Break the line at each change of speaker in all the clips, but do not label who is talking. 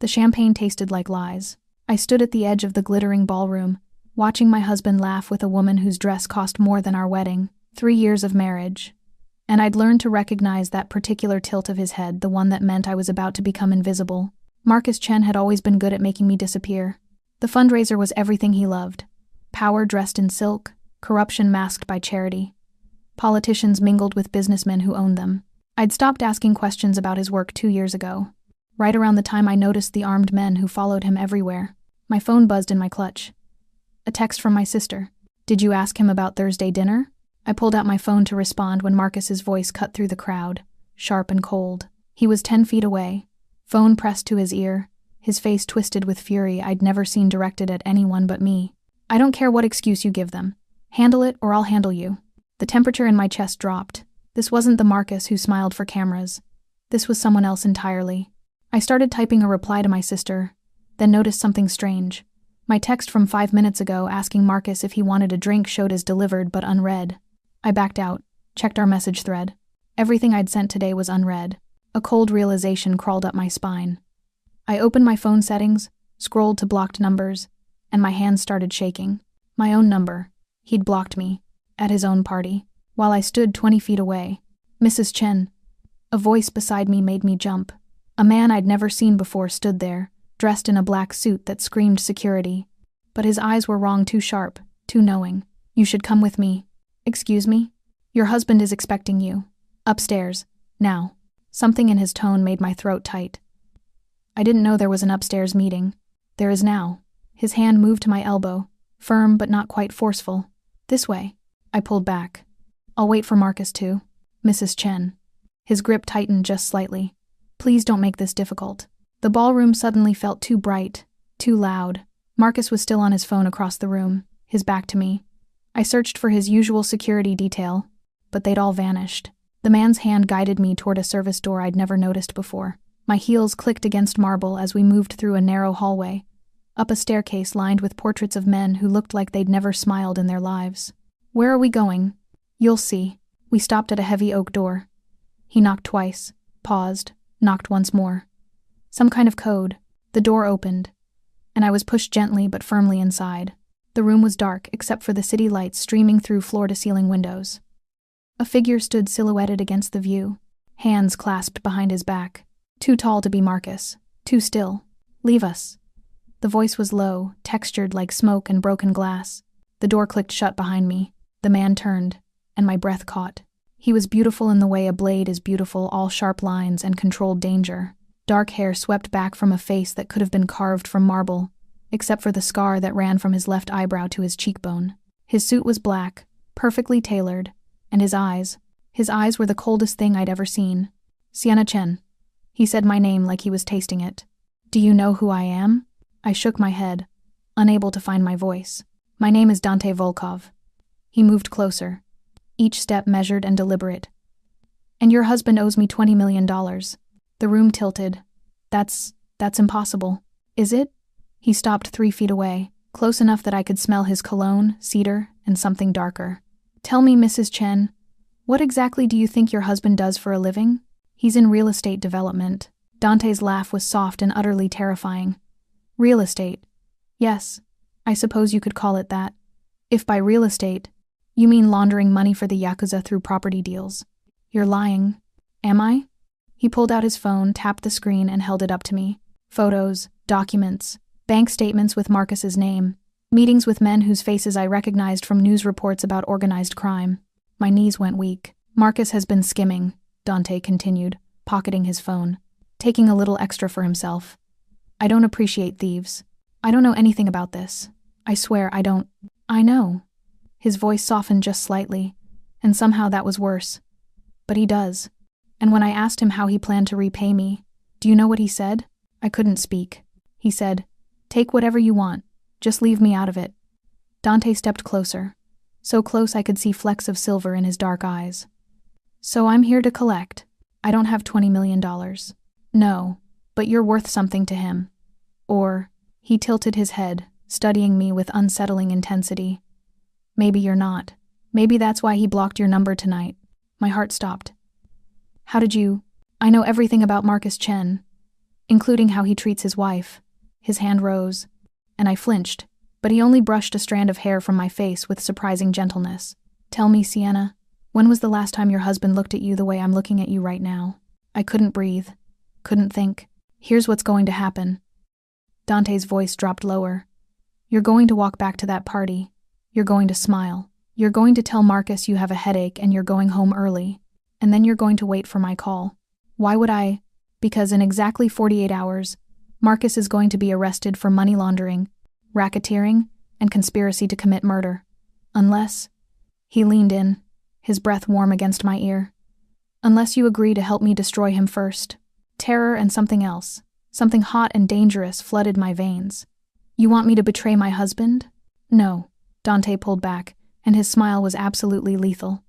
The champagne tasted like lies. I stood at the edge of the glittering ballroom, watching my husband laugh with a woman whose dress cost more than our wedding, 3 years of marriage. And I'd learned to recognize that particular tilt of his head, the one that meant I was about to become invisible. Marcus Chen had always been good at making me disappear. The fundraiser was everything he loved. Power dressed in silk, corruption masked by charity. Politicians mingled with businessmen who owned them. I'd stopped asking questions about his work 2 years ago, right around the time I noticed the armed men who followed him everywhere. My phone buzzed in my clutch. A text from my sister. "Did you ask him about Thursday dinner?" I pulled out my phone to respond when Marcus's voice cut through the crowd, sharp and cold. He was 10 feet away, phone pressed to his ear, his face twisted with fury I'd never seen directed at anyone but me. "I don't care what excuse you give them. Handle it or I'll handle you." The temperature in my chest dropped. This wasn't the Marcus who smiled for cameras. This was someone else entirely. I started typing a reply to my sister, then noticed something strange. My text from 5 minutes ago asking Marcus if he wanted a drink showed as delivered but unread. I backed out, checked our message thread. Everything I'd sent today was unread. A cold realization crawled up my spine. I opened my phone settings, scrolled to blocked numbers, and my hands started shaking. My own number. He'd blocked me. At his own party. While I stood 20 feet away. "Mrs. Chen." A voice beside me made me jump. A man I'd never seen before stood there, dressed in a black suit that screamed security. But his eyes were wrong, too sharp, too knowing. "You should come with me." "Excuse me?" "Your husband is expecting you. Upstairs. Now." Something in his tone made my throat tight. I didn't know there was an upstairs meeting. There is now. His hand moved to my elbow, firm but not quite forceful. "This way." I pulled back. "I'll wait for Marcus too." "Mrs. Chen." His grip tightened just slightly. "Please don't make this difficult." The ballroom suddenly felt too bright, too loud. Marcus was still on his phone across the room, his back to me. I searched for his usual security detail, but they'd all vanished. The man's hand guided me toward a service door I'd never noticed before. My heels clicked against marble as we moved through a narrow hallway, up a staircase lined with portraits of men who looked like they'd never smiled in their lives. "Where are we going?" "You'll see." We stopped at a heavy oak door. He knocked twice, paused, knocked once more. Some kind of code. The door opened, and I was pushed gently but firmly inside. The room was dark except for the city lights streaming through floor-to-ceiling windows. A figure stood silhouetted against the view, hands clasped behind his back. Too tall to be Marcus, too still. "Leave us." The voice was low, textured like smoke and broken glass. The door clicked shut behind me. The man turned, and my breath caught. He was beautiful in the way a blade is beautiful, all sharp lines and controlled danger. Dark hair swept back from a face that could have been carved from marble, except for the scar that ran from his left eyebrow to his cheekbone. His suit was black, perfectly tailored, and his eyes were the coldest thing I'd ever seen. "Sienna Chen." He said my name like he was tasting it. "Do you know who I am?" I shook my head, unable to find my voice. "My name is Dante Volkov." He moved closer, each step measured and deliberate. "And your husband owes me $20 million. The room tilted. That's impossible." "Is it?" He stopped 3 feet away, close enough that I could smell his cologne, cedar, and something darker. "Tell me, Mrs. Chen, what exactly do you think your husband does for a living?" "He's in real estate development." Dante's laugh was soft and utterly terrifying. "Real estate? Yes, I suppose you could call it that. If by real estate, you mean laundering money for the Yakuza through property deals. You're lying." "Am I?" He pulled out his phone, tapped the screen, and held it up to me. Photos, documents, bank statements with Marcus's name, meetings with men whose faces I recognized from news reports about organized crime. My knees went weak. "Marcus has been skimming," Dante continued, pocketing his phone, taking a little extra for himself. "I don't appreciate thieves. I don't know anything about this. I swear I don't." "I know." His voice softened just slightly, and somehow that was worse. "But he does. And when I asked him how he planned to repay me, do you know what he said?" I couldn't speak. He said, "Take whatever you want. Just leave me out of it." Dante stepped closer, so close I could see flecks of silver in his dark eyes. "So I'm here to collect. I don't have $20 million. No, but you're worth something to him. Or," he tilted his head, studying me with unsettling intensity, "maybe you're not. Maybe that's why he blocked your number tonight." My heart stopped. "How did you—" "I know everything about Marcus Chen. including how he treats his wife. His hand rose, and I flinched, but he only brushed a strand of hair from my face with surprising gentleness. Tell me, Sienna, when was the last time your husband looked at you the way I'm looking at you right now? I couldn't breathe, couldn't think. Here's what's going to happen. Dante's voice dropped lower. You're going to walk back to that party. You're going to smile. You're going to tell Marcus you have a headache and you're going home early. And then you're going to wait for my call. Why would I? Because in exactly 48 hours, Marcus is going to be arrested for money laundering, racketeering, and conspiracy to commit murder. Unless... He leaned in, his breath warm against my ear. Unless you agree to help me destroy him first. Terror and something else, something hot and dangerous, flooded my veins. You want me to betray my husband? No. Dante pulled back, and his smile was absolutely lethal.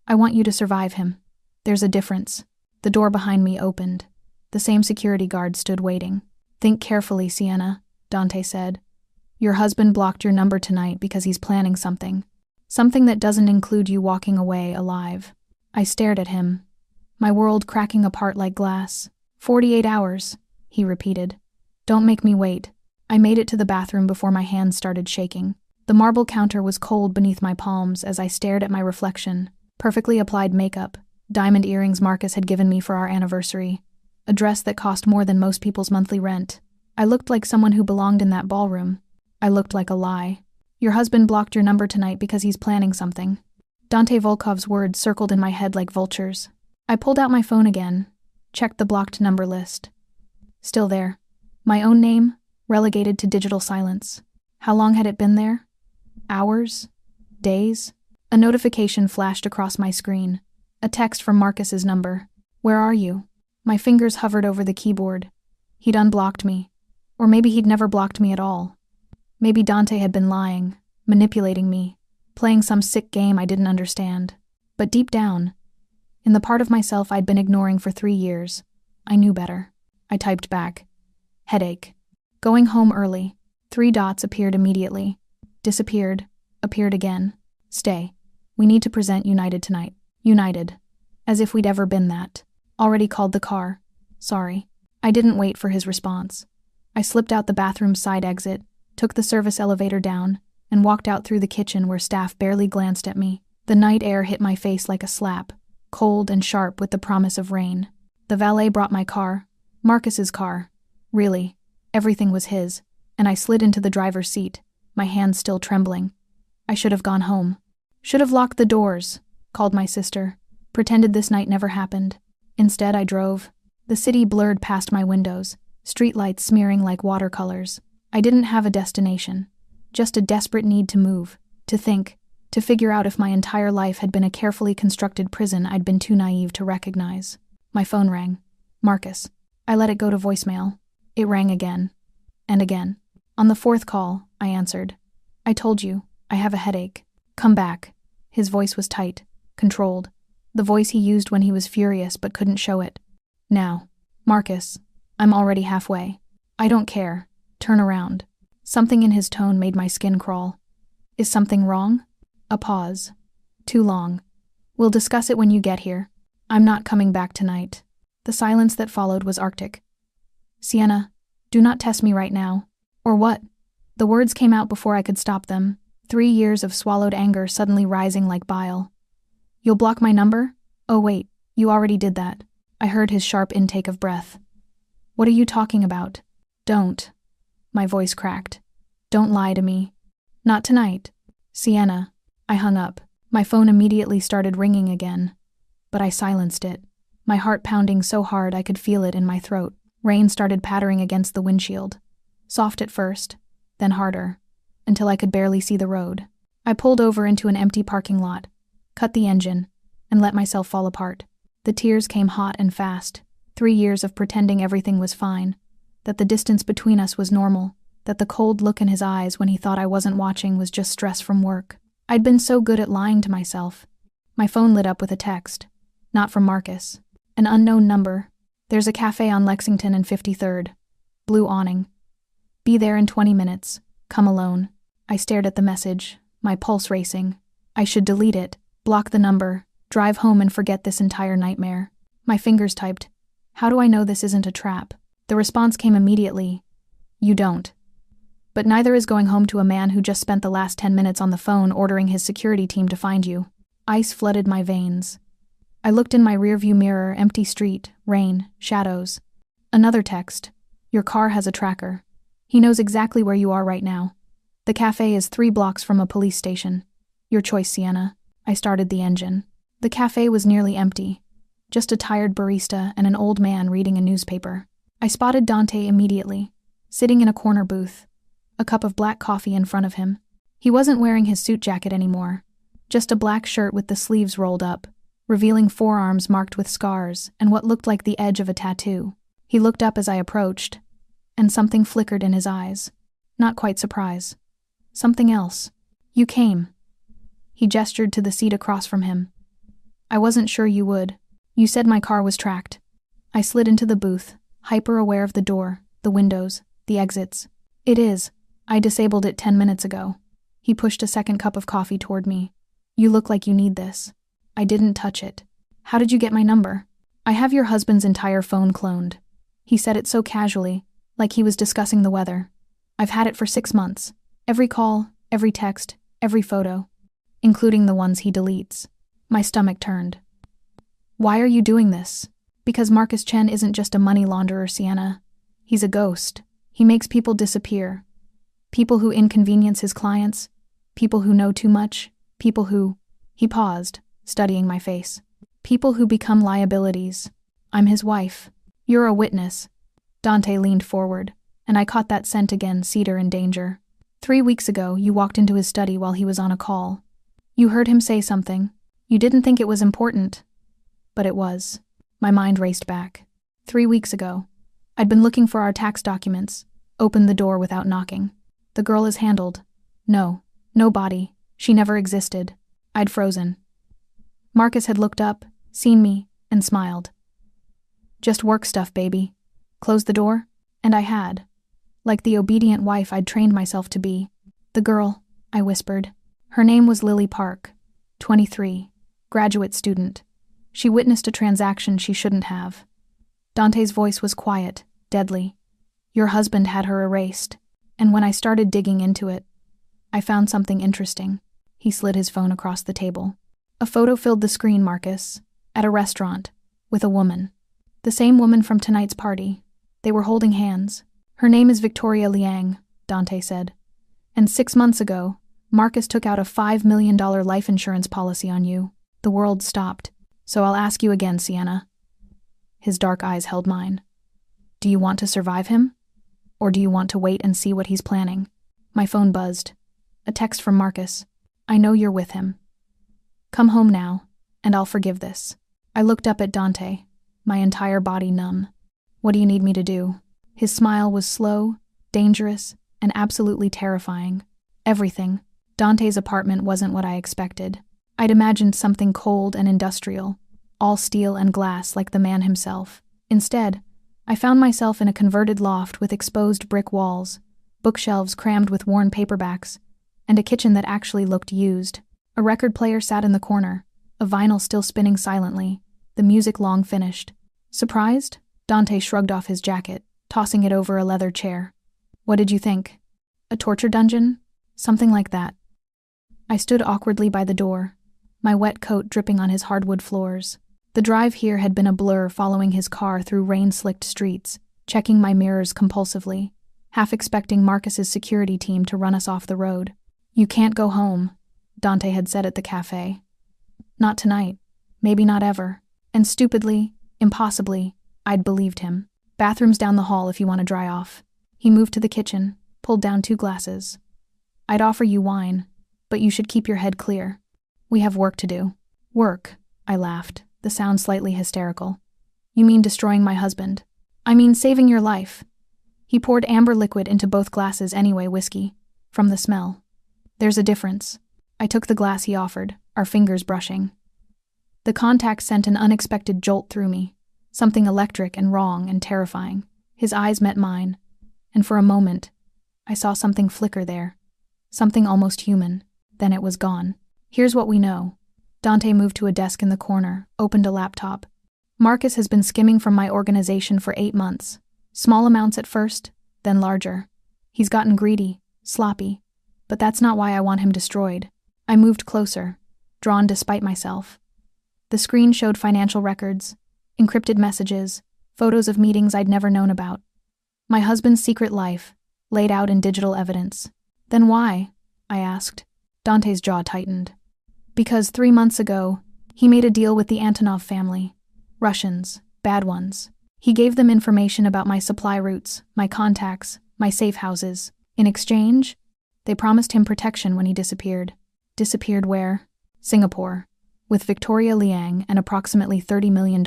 I want you to survive him. There's a difference. The door behind me opened. The same security guard stood waiting. Think carefully, Sienna, Dante said. Your husband blocked your number tonight because he's planning something. Something that doesn't include you walking away alive. I stared at him, my world cracking apart like glass. 48 hours, he repeated. Don't make me wait. I made it to the bathroom before my hands started shaking. The marble counter was cold beneath my palms as I stared at my reflection. Perfectly applied makeup, diamond earrings Marcus had given me for our anniversary, a dress that cost more than most people's monthly rent. I looked like someone who belonged in that ballroom. I looked like a lie. Your husband blocked your number tonight because he's planning something. Dante Volkov's words circled in my head like vultures. I pulled out my phone again, checked the blocked number list. Still there. My own name, relegated to digital silence. How long had it been there? Hours? Days? A notification flashed across my screen. A text from Marcus's number. Where are you? My fingers hovered over the keyboard. He'd unblocked me. Or maybe he'd never blocked me at all. Maybe Dante had been lying, manipulating me, playing some sick game I didn't understand. But deep down, in the part of myself I'd been ignoring for 3 years, I knew better. I typed back. Headache. Going home early. 3 dots appeared immediately. Disappeared. Appeared again. Stay. We need to present United tonight. United. As if we'd ever been that. Already called the car. Sorry. I didn't wait for his response. I slipped out the bathroom's side exit, took the service elevator down, and walked out through the kitchen where staff barely glanced at me. The night air hit my face like a slap, cold and sharp with the promise of rain. The valet brought my car, Marcus's car. Really, everything was his, and I slid into the driver's seat, my hands still trembling. I should have gone home. Should have locked the doors, called my sister, pretended this night never happened. Instead, I drove. The city blurred past my windows, streetlights smearing like watercolors. I didn't have a destination, just a desperate need to move, to think, to figure out if my entire life had been a carefully constructed prison I'd been too naive to recognize. My phone rang. Marcus. I let it go to voicemail. It rang again. And again. On the 4th call, I answered. I told you, I have a headache. Come back. His voice was tight, controlled. The voice he used when he was furious but couldn't show it. Now. Marcus. I'm already halfway. I don't care. Turn around. Something in his tone made my skin crawl. Is something wrong? A pause. Too long. We'll discuss it when you get here. I'm not coming back tonight. The silence that followed was arctic. Sienna, do not test me right now. Or what? The words came out before I could stop them, 3 years of swallowed anger suddenly rising like bile. You'll block my number? Oh wait, you already did that. I heard his sharp intake of breath. What are you talking about? Don't. My voice cracked. Don't lie to me. Not tonight. Sienna. I hung up. My phone immediately started ringing again. But I silenced it, my heart pounding so hard I could feel it in my throat. Rain started pattering against the windshield. Soft at first, then harder, until I could barely see the road. I pulled over into an empty parking lot, cut the engine, and let myself fall apart. The tears came hot and fast. 3 years of pretending everything was fine, that the distance between us was normal, that the cold look in his eyes when he thought I wasn't watching was just stress from work. I'd been so good at lying to myself. My phone lit up with a text. Not from Marcus. An unknown number. There's a cafe on Lexington and 53rd. Blue awning. Be there in 20 minutes. Come alone. I stared at the message, my pulse racing. I should delete it, block the number, drive home and forget this entire nightmare. My fingers typed. How do I know this isn't a trap? The response came immediately. You don't. But neither is going home to a man who just spent the last 10 minutes on the phone ordering his security team to find you. Ice flooded my veins. I looked in my rearview mirror, empty street, rain, shadows. Another text. Your car has a tracker. He knows exactly where you are right now. The cafe is 3 blocks from a police station. Your choice, Sienna. I started the engine. The cafe was nearly empty. Just a tired barista and an old man reading a newspaper. I spotted Dante immediately, sitting in a corner booth, a cup of black coffee in front of him. He wasn't wearing his suit jacket anymore, just a black shirt with the sleeves rolled up, revealing forearms marked with scars and what looked like the edge of a tattoo. He looked up as I approached, and something flickered in his eyes. Not quite surprise. Something else. You came. He gestured to the seat across from him. I wasn't sure you would. You said my car was tracked. I slid into the booth, hyper-aware of the door, the windows, the exits. It is. I disabled it 10 minutes ago. He pushed a second cup of coffee toward me. You look like you need this. I didn't touch it. How did you get my number? I have your husband's entire phone cloned. He said it so casually, like he was discussing the weather. I've had it for 6 months. Every call, every text, every photo, including the ones he deletes. My stomach turned. Why are you doing this? Because Marcus Chen isn't just a money launderer, Sienna. He's a ghost. He makes people disappear. People who inconvenience his clients. People who know too much. People who... He paused, studying my face. People who become liabilities. I'm his wife. You're a witness. Dante leaned forward, and I caught that scent again, cedar and danger. 3 weeks ago, you walked into his study while he was on a call. You heard him say something. You didn't think it was important. But it was. My mind raced back. 3 weeks ago. I'd been looking for our tax documents. Opened the door without knocking. The girl is handled. No body. She never existed. I'd frozen. Marcus had looked up, seen me, and smiled. Just work stuff, baby. Close the door? And I had. Like the obedient wife I'd trained myself to be. The girl, I whispered. Her name was Lily Park, 23, graduate student. She witnessed a transaction she shouldn't have. Dante's voice was quiet, deadly. Your husband had her erased, and when I started digging into it, I found something interesting. He slid his phone across the table. A photo filled the screen, Marcus, at a restaurant, with a woman. The same woman from tonight's party. They were holding hands. Her name is Victoria Liang, Dante said. And 6 months ago, Marcus took out a $5 million life insurance policy on you. The world stopped. So I'll ask you again, Sienna. His dark eyes held mine. Do you want to survive him? Or do you want to wait and see what he's planning? My phone buzzed. A text from Marcus. I know you're with him. Come home now, and I'll forgive this. I looked up at Dante, my entire body numb. What do you need me to do? His smile was slow, dangerous, and absolutely terrifying. Everything. Dante's apartment wasn't what I expected. I'd imagined something cold and industrial, all steel and glass like the man himself. Instead, I found myself in a converted loft with exposed brick walls, bookshelves crammed with worn paperbacks, and a kitchen that actually looked used. A record player sat in the corner, a vinyl still spinning silently, the music long finished. Surprised? Dante shrugged off his jacket, tossing it over a leather chair. What did you think? A torture dungeon? Something like that. I stood awkwardly by the door, my wet coat dripping on his hardwood floors. The drive here had been a blur following his car through rain-slicked streets, checking my mirrors compulsively, half expecting Marcus's security team to run us off the road. You can't go home, Dante had said at the cafe. Not tonight, maybe not ever. And stupidly, impossibly, I'd believed him. Bathroom's down the hall if you want to dry off. He moved to the kitchen, pulled down 2 glasses. I'd offer you wine, but you should keep your head clear. We have work to do. Work, I laughed, the sound slightly hysterical. You mean destroying my husband? I mean saving your life. He poured amber liquid into both glasses anyway, whiskey, from the smell. There's a difference. I took the glass he offered, our fingers brushing. The contact sent an unexpected jolt through me, something electric and wrong and terrifying. His eyes met mine, and for a moment, I saw something flicker there, something almost human. Then it was gone. Here's what we know. Dante moved to a desk in the corner, opened a laptop. Marcus has been skimming from my organization for 8 months. Small amounts at first, then larger. He's gotten greedy, sloppy. But that's not why I want him destroyed. I moved closer, drawn despite myself. The screen showed financial records, encrypted messages, photos of meetings I'd never known about. My husband's secret life, laid out in digital evidence. Then why? I asked. Dante's jaw tightened. Because 3 months ago, he made a deal with the Antonov family. Russians, bad ones. He gave them information about my supply routes, my contacts, my safe houses. In exchange, they promised him protection when he disappeared. Disappeared where? Singapore, with Victoria Liang and approximately $30 million.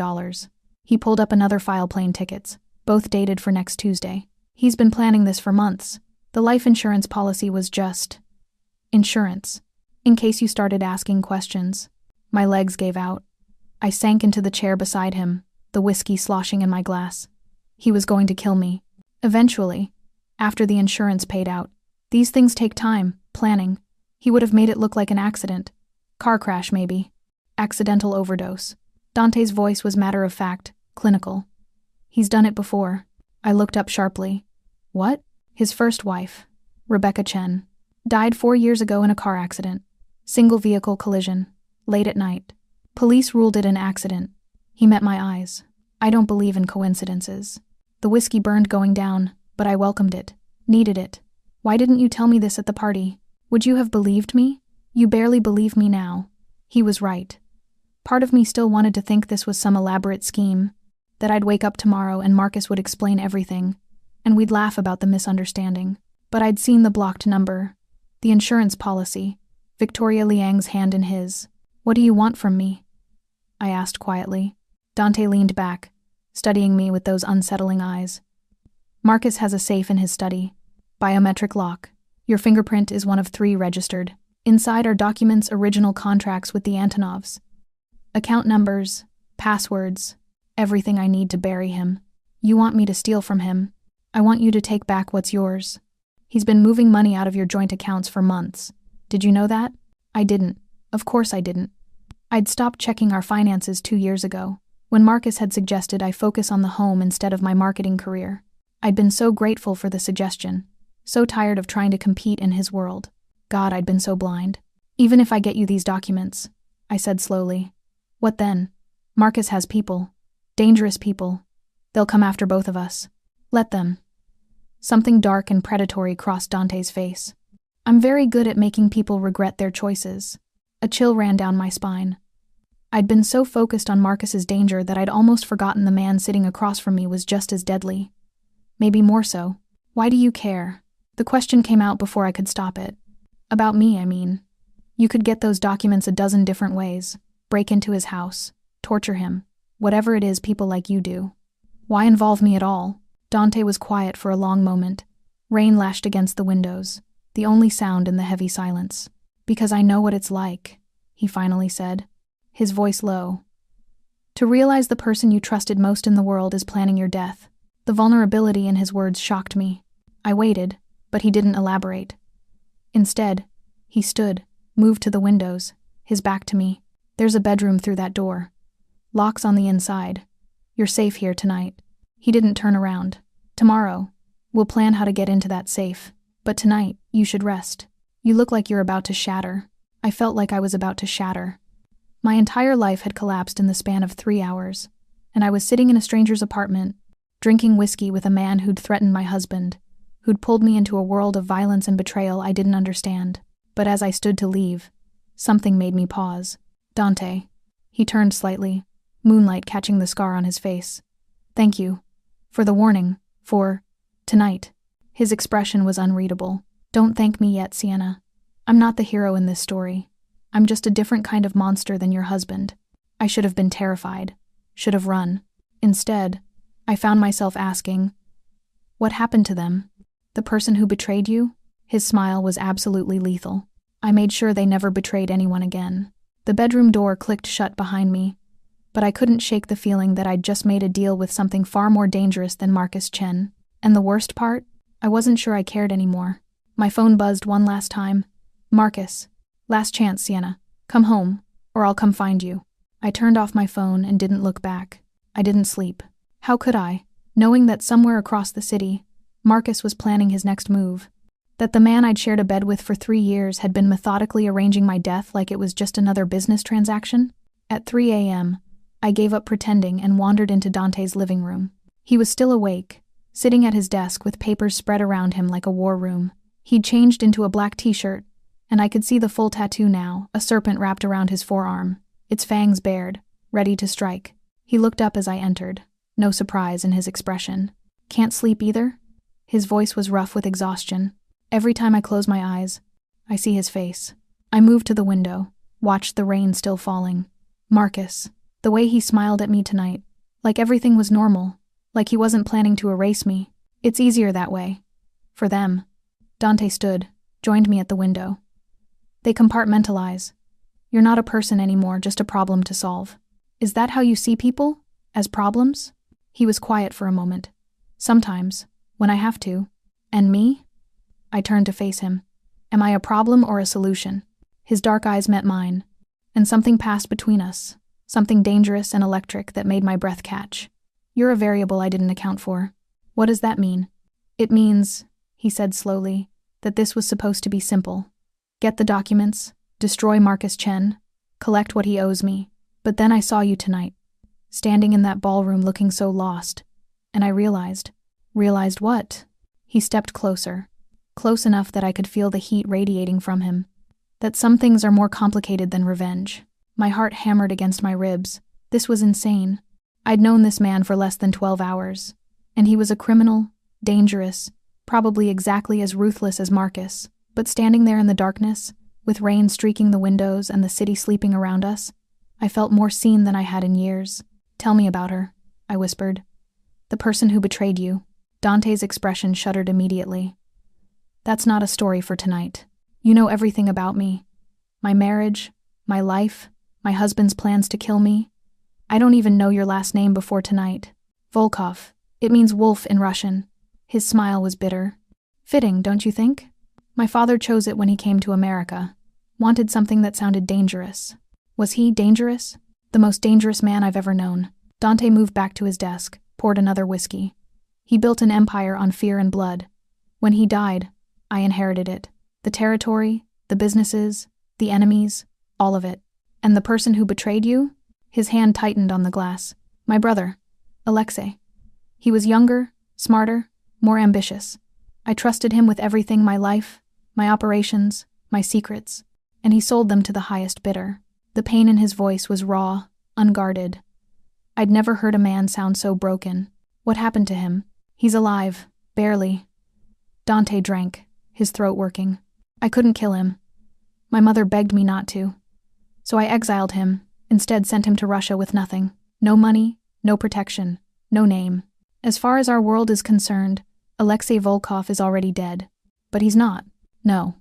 He pulled up another file plane tickets, both dated for next Tuesday. He's been planning this for months. The life insurance policy was just insurance, in case you started asking questions. My legs gave out. I sank into the chair beside him, the whiskey sloshing in my glass. He was going to kill me. Eventually, after the insurance paid out. These things take time, planning. He would have made it look like an accident. Car crash, maybe. Accidental overdose. Dante's voice was matter-of-fact, clinical. He's done it before. I looked up sharply. What? His first wife, Rebecca Chen, died 4 years ago in a car accident. Single-vehicle collision. Late at night. Police ruled it an accident. He met my eyes. I don't believe in coincidences. The whiskey burned going down, but I welcomed it. Needed it. Why didn't you tell me this at the party? Would you have believed me? You barely believe me now. He was right. Part of me still wanted to think this was some elaborate scheme, that I'd wake up tomorrow and Marcus would explain everything, and we'd laugh about the misunderstanding. But I'd seen the blocked number, the insurance policy, Victoria Liang's hand in his. What do you want from me? I asked quietly. Dante leaned back, studying me with those unsettling eyes. Marcus has a safe in his study. Biometric lock. Your fingerprint is one of 3 registered. Inside are documents, original contracts with the Antonovs. Account numbers, passwords, everything I need to bury him. You want me to steal from him. I want you to take back what's yours. He's been moving money out of your joint accounts for months. Did you know that? I didn't. Of course I didn't. I'd stopped checking our finances 2 years ago, when Marcus had suggested I focus on the home instead of my marketing career. I'd been so grateful for the suggestion, so tired of trying to compete in his world. God, I'd been so blind. Even if I get you these documents, I said slowly. What then? Marcus has people. Dangerous people. They'll come after both of us. Let them. Something dark and predatory crossed Dante's face. I'm very good at making people regret their choices. A chill ran down my spine. I'd been so focused on Marcus's danger that I'd almost forgotten the man sitting across from me was just as deadly. Maybe more so. Why do you care? The question came out before I could stop it. About me, I mean. You could get those documents a dozen different ways. Break into his house. Torture him. Whatever it is people like you do. Why involve me at all? Dante was quiet for a long moment. Rain lashed against the windows, the only sound in the heavy silence. Because I know what it's like, he finally said, his voice low. To realize the person you trusted most in the world is planning your death. The vulnerability in his words shocked me. I waited, but he didn't elaborate. Instead, he stood, moved to the windows, his back to me. There's a bedroom through that door. Locks on the inside. You're safe here tonight. He didn't turn around. Tomorrow, we'll plan how to get into that safe. But tonight, you should rest. You look like you're about to shatter. I felt like I was about to shatter. My entire life had collapsed in the span of 3 hours, and I was sitting in a stranger's apartment, drinking whiskey with a man who'd threatened my husband, who'd pulled me into a world of violence and betrayal I didn't understand. But as I stood to leave, something made me pause. Dante. He turned slightly, moonlight catching the scar on his face. Thank you. For the warning. For tonight. His expression was unreadable. Don't thank me yet, Sienna. I'm not the hero in this story. I'm just a different kind of monster than your husband. I should have been terrified. Should have run. Instead, I found myself asking, what happened to them? The person who betrayed you? His smile was absolutely lethal. I made sure they never betrayed anyone again. The bedroom door clicked shut behind me, but I couldn't shake the feeling that I'd just made a deal with something far more dangerous than Marcus Chen. And the worst part? I wasn't sure I cared anymore. My phone buzzed one last time. Marcus. Last chance, Sienna. Come home, or I'll come find you. I turned off my phone and didn't look back. I didn't sleep. How could I? knowing that somewhere across the city, Marcus was planning his next move. That the man I'd shared a bed with for 3 years had been methodically arranging my death like it was just another business transaction. At 3 a.m., I gave up pretending and wandered into Dante's living room. He was still awake, sitting at his desk with papers spread around him like a war room. He'd changed into a black t-shirt, and I could see the full tattoo now, a serpent wrapped around his forearm, its fangs bared, ready to strike. He looked up as I entered, no surprise in his expression. "Can't sleep either?" His voice was rough with exhaustion. Every time I close my eyes, I see his face. I moved to the window, watched the rain still falling. Marcus, the way he smiled at me tonight, like everything was normal, like he wasn't planning to erase me. It's easier that way. For them. Dante stood, joined me at the window. They compartmentalize. You're not a person anymore, just a problem to solve. Is that how you see people? As problems? He was quiet for a moment. Sometimes, when I have to. And me? I turned to face him. Am I a problem or a solution? His dark eyes met mine, and something passed between us, something dangerous and electric that made my breath catch. You're a variable I didn't account for. What does that mean? It means, he said slowly, that this was supposed to be simple. Get the documents, destroy Marcus Chen, collect what he owes me. But then I saw you tonight, standing in that ballroom looking so lost, and I realized. Realized what? He stepped closer, close enough that I could feel the heat radiating from him. That some things are more complicated than revenge. My heart hammered against my ribs. This was insane. I'd known this man for less than 12 hours, and he was a criminal, dangerous, probably exactly as ruthless as Marcus. But standing there in the darkness, with rain streaking the windows and the city sleeping around us, I felt more seen than I had in years. Tell me about her, I whispered. The person who betrayed you. Dante's expression shuddered immediately. That's not a story for tonight. You know everything about me. My marriage, my life, my husband's plans to kill me. I don't even know your last name before tonight. Volkov. It means wolf in Russian. His smile was bitter. Fitting, don't you think? My father chose it when he came to America. Wanted something that sounded dangerous. Was he dangerous? The most dangerous man I've ever known. Dante moved back to his desk, poured another whiskey. He built an empire on fear and blood. When he died, I inherited it. The territory, the businesses, the enemies, all of it. And the person who betrayed you? His hand tightened on the glass. My brother, Alexei. He was younger, smarter, more ambitious. I trusted him with everything, my life, my operations, my secrets, and he sold them to the highest bidder. The pain in his voice was raw, unguarded. I'd never heard a man sound so broken. What happened to him? He's alive, barely. Dante drank, his throat working. I couldn't kill him. My mother begged me not to. So I exiled him, instead sent him to Russia with nothing. No money, no protection, no name. As far as our world is concerned, Alexei Volkov is already dead. But he's not. No.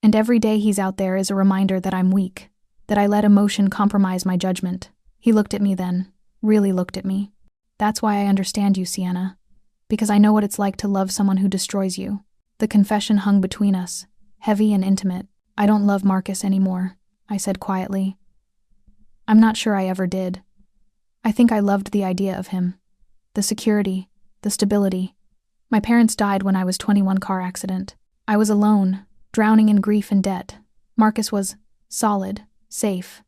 And every day he's out there is a reminder that I'm weak, that I let emotion compromise my judgment. He looked at me then, really looked at me. That's why I understand you, Sienna. Because I know what it's like to love someone who destroys you. The confession hung between us, heavy and intimate. I don't love Marcus anymore, I said quietly. I'm not sure I ever did. I think I loved the idea of him. The security, the stability. My parents died when I was 21 car accident. I was alone, drowning in grief and debt. Marcus was solid, safe.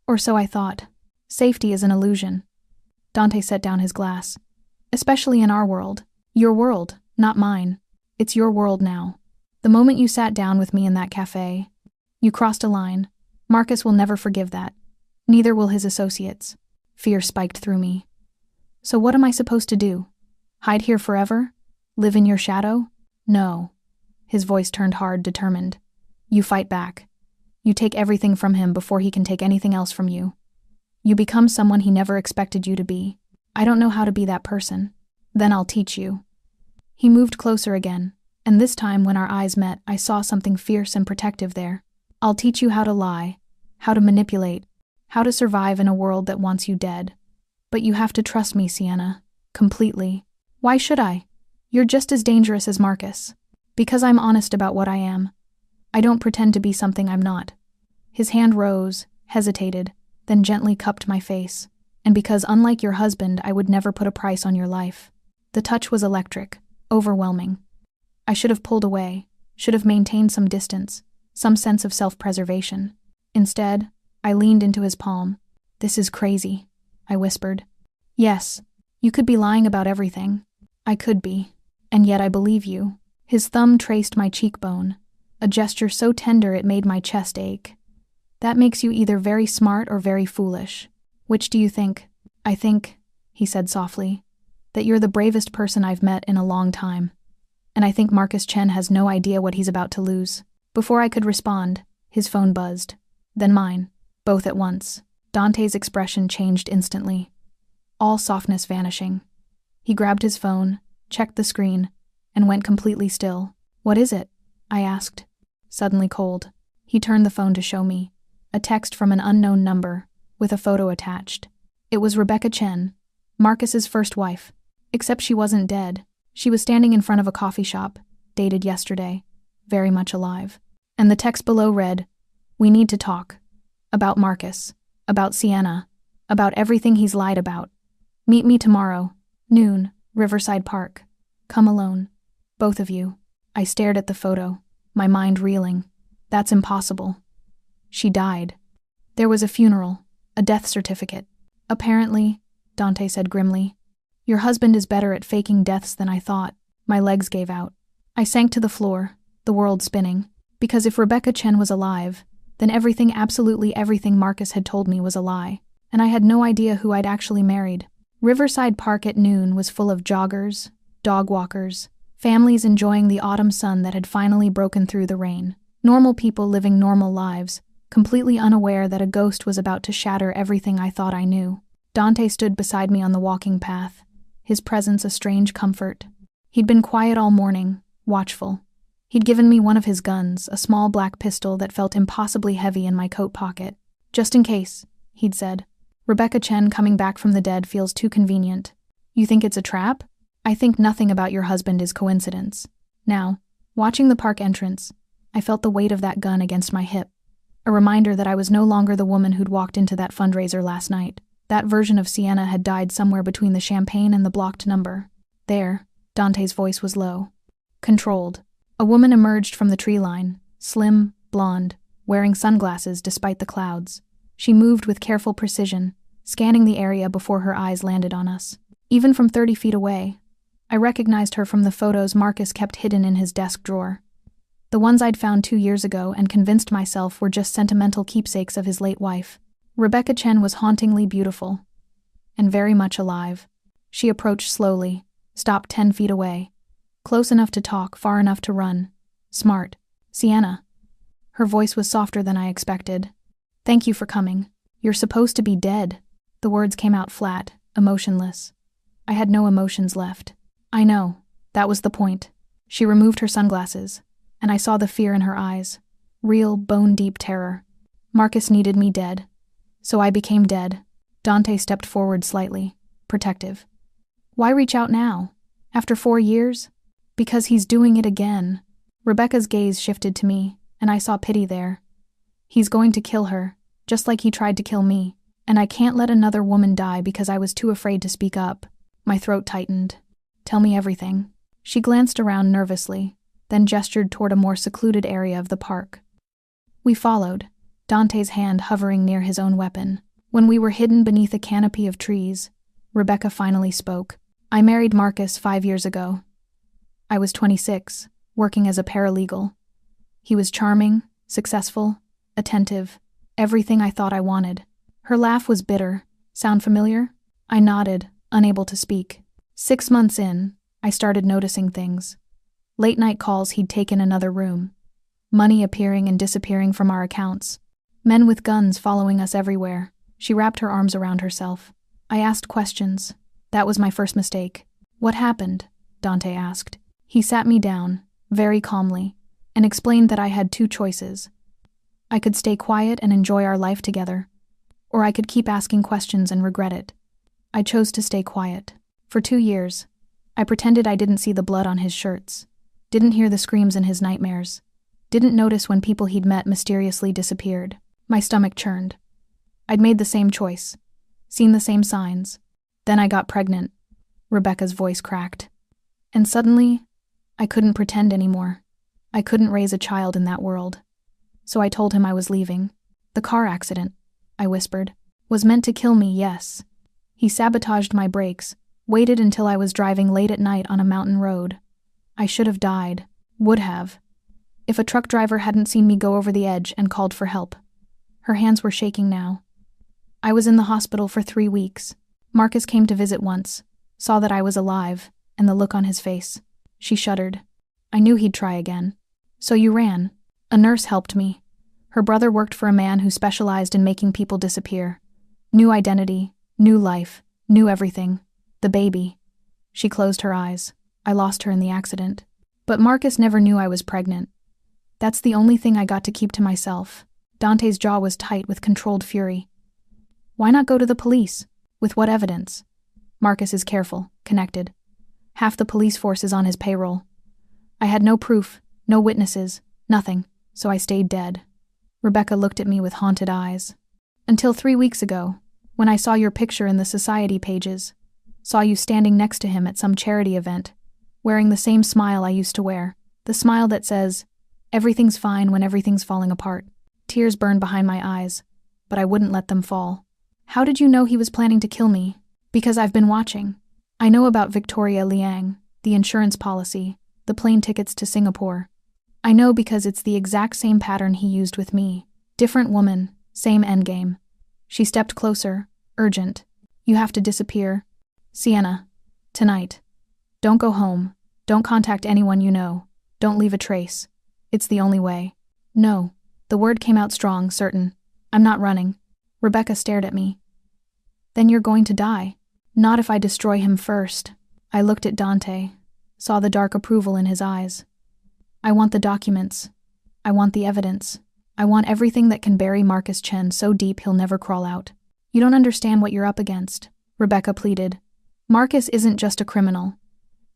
Or so I thought. Safety is an illusion. Dante set down his glass. Especially in our world. Your world, not mine. It's your world now. The moment you sat down with me in that cafe, you crossed a line. Marcus will never forgive that. Neither will his associates. Fear spiked through me. So what am I supposed to do? Hide here forever? Live in your shadow? No. His voice turned hard, determined. You fight back. You take everything from him before he can take anything else from you. You become someone he never expected you to be. I don't know how to be that person. Then I'll teach you. He moved closer again, and this time when our eyes met, I saw something fierce and protective there. I'll teach you how to lie, how to manipulate, how to survive in a world that wants you dead. But you have to trust me, Sienna. Completely. Why should I? You're just as dangerous as Marcus. Because I'm honest about what I am. I don't pretend to be something I'm not. His hand rose, hesitated, then gently cupped my face. And because unlike your husband, I would never put a price on your life. The touch was electric, overwhelming. I should have pulled away, should have maintained some distance, some sense of self-preservation. Instead, I leaned into his palm. "This is crazy," I whispered. "Yes, you could be lying about everything. I could be. And yet I believe you." His thumb traced my cheekbone, a gesture so tender it made my chest ache. "That makes you either very smart or very foolish. Which do you think?" "I think," he said softly, "that you're the bravest person I've met in a long time. And I think Marcus Chen has no idea what he's about to lose." Before I could respond, his phone buzzed. Then mine, both at once. Dante's expression changed instantly, all softness vanishing. He grabbed his phone, checked the screen, and went completely still. "What is it?" I asked, suddenly cold. He turned the phone to show me a text from an unknown number, with a photo attached. It was Rebecca Chen, Marcus's first wife, except she wasn't dead. She was standing in front of a coffee shop, dated yesterday, very much alive. And the text below read, "We need to talk. About Marcus. About Sienna. About everything he's lied about. Meet me tomorrow, noon, Riverside Park. Come alone. Both of you." I stared at the photo, my mind reeling. That's impossible. She died. There was a funeral, a death certificate. "Apparently," Dante said grimly, "your husband is better at faking deaths than I thought." My legs gave out. I sank to the floor, the world spinning. Because if Rebecca Chen was alive, then everything, absolutely everything Marcus had told me was a lie, and I had no idea who I'd actually married. Riverside Park at noon was full of joggers, dog walkers, families enjoying the autumn sun that had finally broken through the rain. Normal people living normal lives, completely unaware that a ghost was about to shatter everything I thought I knew. Dante stood beside me on the walking path, his presence a strange comfort. He'd been quiet all morning, watchful. He'd given me one of his guns, a small black pistol that felt impossibly heavy in my coat pocket. "Just in case," he'd said. "Rebecca Chen coming back from the dead feels too convenient. You think it's a trap? I think nothing about your husband is coincidence." Now, watching the park entrance, I felt the weight of that gun against my hip, a reminder that I was no longer the woman who'd walked into that fundraiser last night. That version of Sienna had died somewhere between the champagne and the blocked number. There, Dante's voice was low, controlled. A woman emerged from the tree line, slim, blonde, wearing sunglasses despite the clouds. She moved with careful precision, scanning the area before her eyes landed on us. Even from 30 feet away, I recognized her from the photos Marcus kept hidden in his desk drawer. The ones I'd found 2 years ago and convinced myself were just sentimental keepsakes of his late wife. Rebecca Chen was hauntingly beautiful, and very much alive. She approached slowly, stopped 10 feet away. Close enough to talk, far enough to run. Smart. "Sienna." Her voice was softer than I expected. "Thank you for coming. You're supposed to be dead." The words came out flat, emotionless. I had no emotions left. "I know. That was the point." She removed her sunglasses, and I saw the fear in her eyes. Real, bone-deep terror. Marcus needed me dead. So I became dead. Dante stepped forward slightly, protective. "Why reach out now? After 4 years? Because he's doing it again." Rebecca's gaze shifted to me, and I saw pity there. "He's going to kill her, just like he tried to kill me, and I can't let another woman die because I was too afraid to speak up." My throat tightened. "Tell me everything." She glanced around nervously, then gestured toward a more secluded area of the park. We followed, Dante's hand hovering near his own weapon. When we were hidden beneath a canopy of trees, Rebecca finally spoke. "I married Marcus 5 years ago. I was 26, working as a paralegal. He was charming, successful, attentive, everything I thought I wanted." Her laugh was bitter. "Sound familiar?" I nodded, unable to speak. 6 months in, I started noticing things. Late-night calls he'd taken another room. Money appearing and disappearing from our accounts. Men with guns following us everywhere. She wrapped her arms around herself. I asked questions. That was my first mistake. "What happened?" Dante asked. He sat me down, very calmly, and explained that I had 2 choices. I could stay quiet and enjoy our life together, or I could keep asking questions and regret it. I chose to stay quiet. For 2 years, I pretended I didn't see the blood on his shirts, didn't hear the screams in his nightmares, didn't notice when people he'd met mysteriously disappeared. My stomach churned. I'd made the same choice, seen the same signs. Then I got pregnant. Rebecca's voice cracked. And suddenly, I couldn't pretend anymore. I couldn't raise a child in that world. So I told him I was leaving. The car accident, I whispered, was meant to kill me, yes. He sabotaged my brakes, waited until I was driving late at night on a mountain road. I should have died, would have, if a truck driver hadn't seen me go over the edge and called for help. Her hands were shaking now. I was in the hospital for 3 weeks. Marcus came to visit once, saw that I was alive, and the look on his face. She shuddered. I knew he'd try again. So you ran. A nurse helped me. Her brother worked for a man who specialized in making people disappear. New identity, new life, new everything. The baby. She closed her eyes. I lost her in the accident. But Marcus never knew I was pregnant. That's the only thing I got to keep to myself. Dante's jaw was tight with controlled fury. Why not go to the police? With what evidence? Marcus is careful, connected. Half the police force is on his payroll. I had no proof, no witnesses, nothing, so I stayed dead. Rebecca looked at me with haunted eyes. Until 3 weeks ago, when I saw your picture in the society pages, saw you standing next to him at some charity event, wearing the same smile I used to wear, the smile that says, everything's fine when everything's falling apart. Tears burned behind my eyes, but I wouldn't let them fall. How did you know he was planning to kill me? Because I've been watching. I know about Victoria Liang, the insurance policy, the plane tickets to Singapore. I know because it's the exact same pattern he used with me. Different woman, same endgame. She stepped closer, urgent. You have to disappear. Sienna. Tonight. Don't go home. Don't contact anyone you know. Don't leave a trace. It's the only way. No. The word came out strong, certain. I'm not running. Rebecca stared at me. Then you're going to die. Not if I destroy him first. I looked at Dante, saw the dark approval in his eyes. I want the documents. I want the evidence. I want everything that can bury Marcus Chen so deep he'll never crawl out. You don't understand what you're up against, Rebecca pleaded. Marcus isn't just a criminal.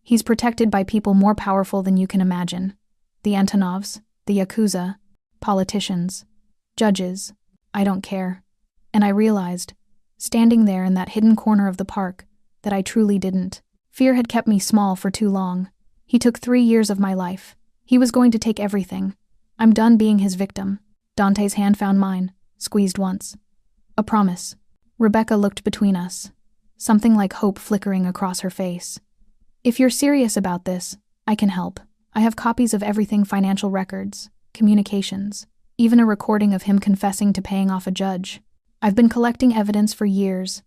He's protected by people more powerful than you can imagine. The Antonovs, the Yakuza, politicians, judges. I don't care. And I realized, standing there in that hidden corner of the park, that I truly didn't. Fear had kept me small for too long. He took 3 years of my life. He was going to take everything. I'm done being his victim. Dante's hand found mine, squeezed once. A promise. Rebecca looked between us, something like hope flickering across her face. If you're serious about this, I can help. I have copies of everything: financial records, communications, even a recording of him confessing to paying off a judge. I've been collecting evidence for years,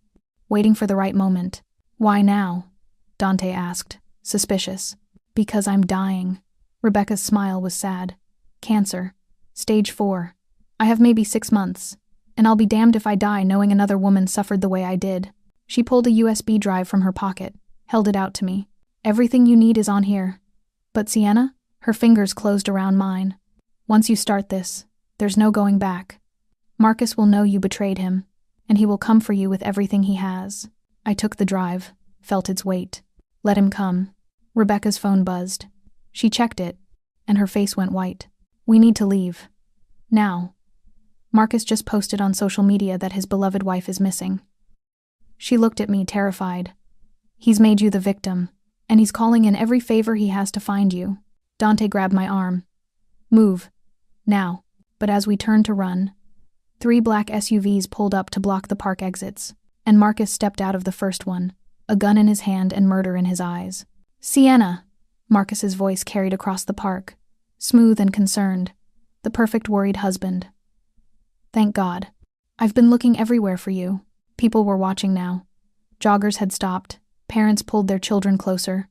waiting for the right moment. Why now? Dante asked, suspicious. Because I'm dying. Rebecca's smile was sad. Cancer. Stage 4. I have maybe 6 months, and I'll be damned if I die knowing another woman suffered the way I did. She pulled a USB drive from her pocket, held it out to me. Everything you need is on here. But Sienna? Her fingers closed around mine. Once you start this, there's no going back. Marcus will know you betrayed him, and he will come for you with everything he has. I took the drive, felt its weight. Let him come. Rebecca's phone buzzed. She checked it, and her face went white. We need to leave. Now. Marcus just posted on social media that his beloved wife is missing. She looked at me, terrified. He's made you the victim, and he's calling in every favor he has to find you. Dante grabbed my arm. Move. Now. But as we turned to run, 3 black SUVs pulled up to block the park exits, and Marcus stepped out of the first one, a gun in his hand and murder in his eyes. Sienna! Marcus's voice carried across the park, smooth and concerned, the perfect worried husband. Thank God. I've been looking everywhere for you. People were watching now. Joggers had stopped, parents pulled their children closer.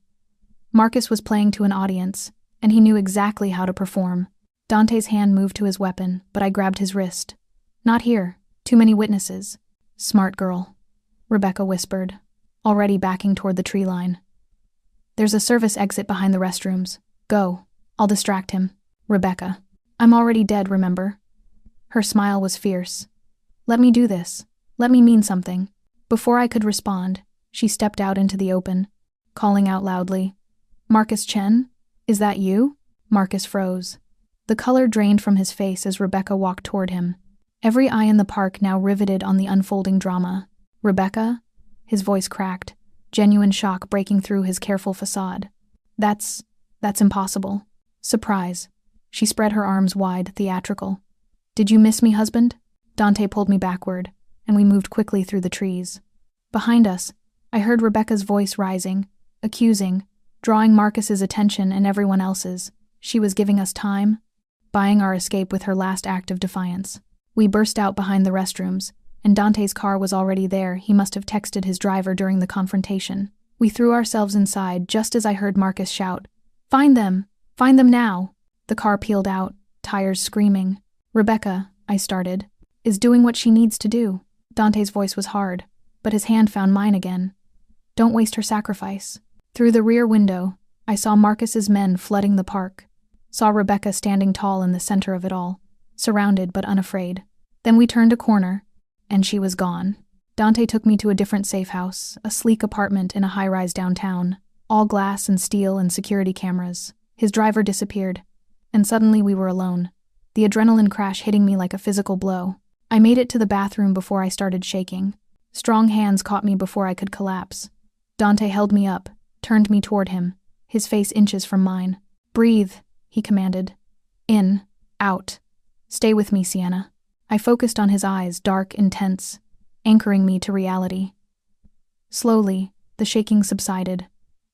Marcus was playing to an audience, and he knew exactly how to perform. Dante's hand moved to his weapon, but I grabbed his wrist. Not here. Too many witnesses. Smart girl, Rebecca whispered, already backing toward the tree line. There's a service exit behind the restrooms. Go. I'll distract him. Rebecca. I'm already dead, remember? Her smile was fierce. Let me do this. Let me mean something. Before I could respond, she stepped out into the open, calling out loudly. Marcus Chen? Is that you? Marcus froze. The color drained from his face as Rebecca walked toward him. Every eye in the park now riveted on the unfolding drama. Rebecca? His voice cracked. genuine shock breaking through his careful facade. That's impossible. Surprise. She spread her arms wide, theatrical. Did you miss me, husband? Dante pulled me backward, and we moved quickly through the trees. Behind us, I heard Rebecca's voice rising, accusing, drawing Marcus's attention and everyone else's. She was giving us time, buying our escape with her last act of defiance. We burst out behind the restrooms, and Dante's car was already there. He must have texted his driver during the confrontation. We threw ourselves inside just as I heard Marcus shout, "Find them! Find them now!" The car peeled out, tires screaming. "Rebecca," I started, "is doing what she needs to do." Dante's voice was hard, but his hand found mine again. "Don't waste her sacrifice." Through the rear window, I saw Marcus's men flooding the park. Saw Rebecca standing tall in the center of it all, surrounded but unafraid. Then we turned a corner, and she was gone. Dante took me to a different safe house, a sleek apartment in a high-rise downtown, all glass and steel and security cameras. His driver disappeared, and suddenly we were alone, the adrenaline crash hitting me like a physical blow. I made it to the bathroom before I started shaking. Strong hands caught me before I could collapse. Dante held me up, turned me toward him, his face inches from mine. "Breathe," he commanded. "In, out. Stay with me, Sienna." I focused on his eyes, dark, intense, anchoring me to reality. Slowly, the shaking subsided,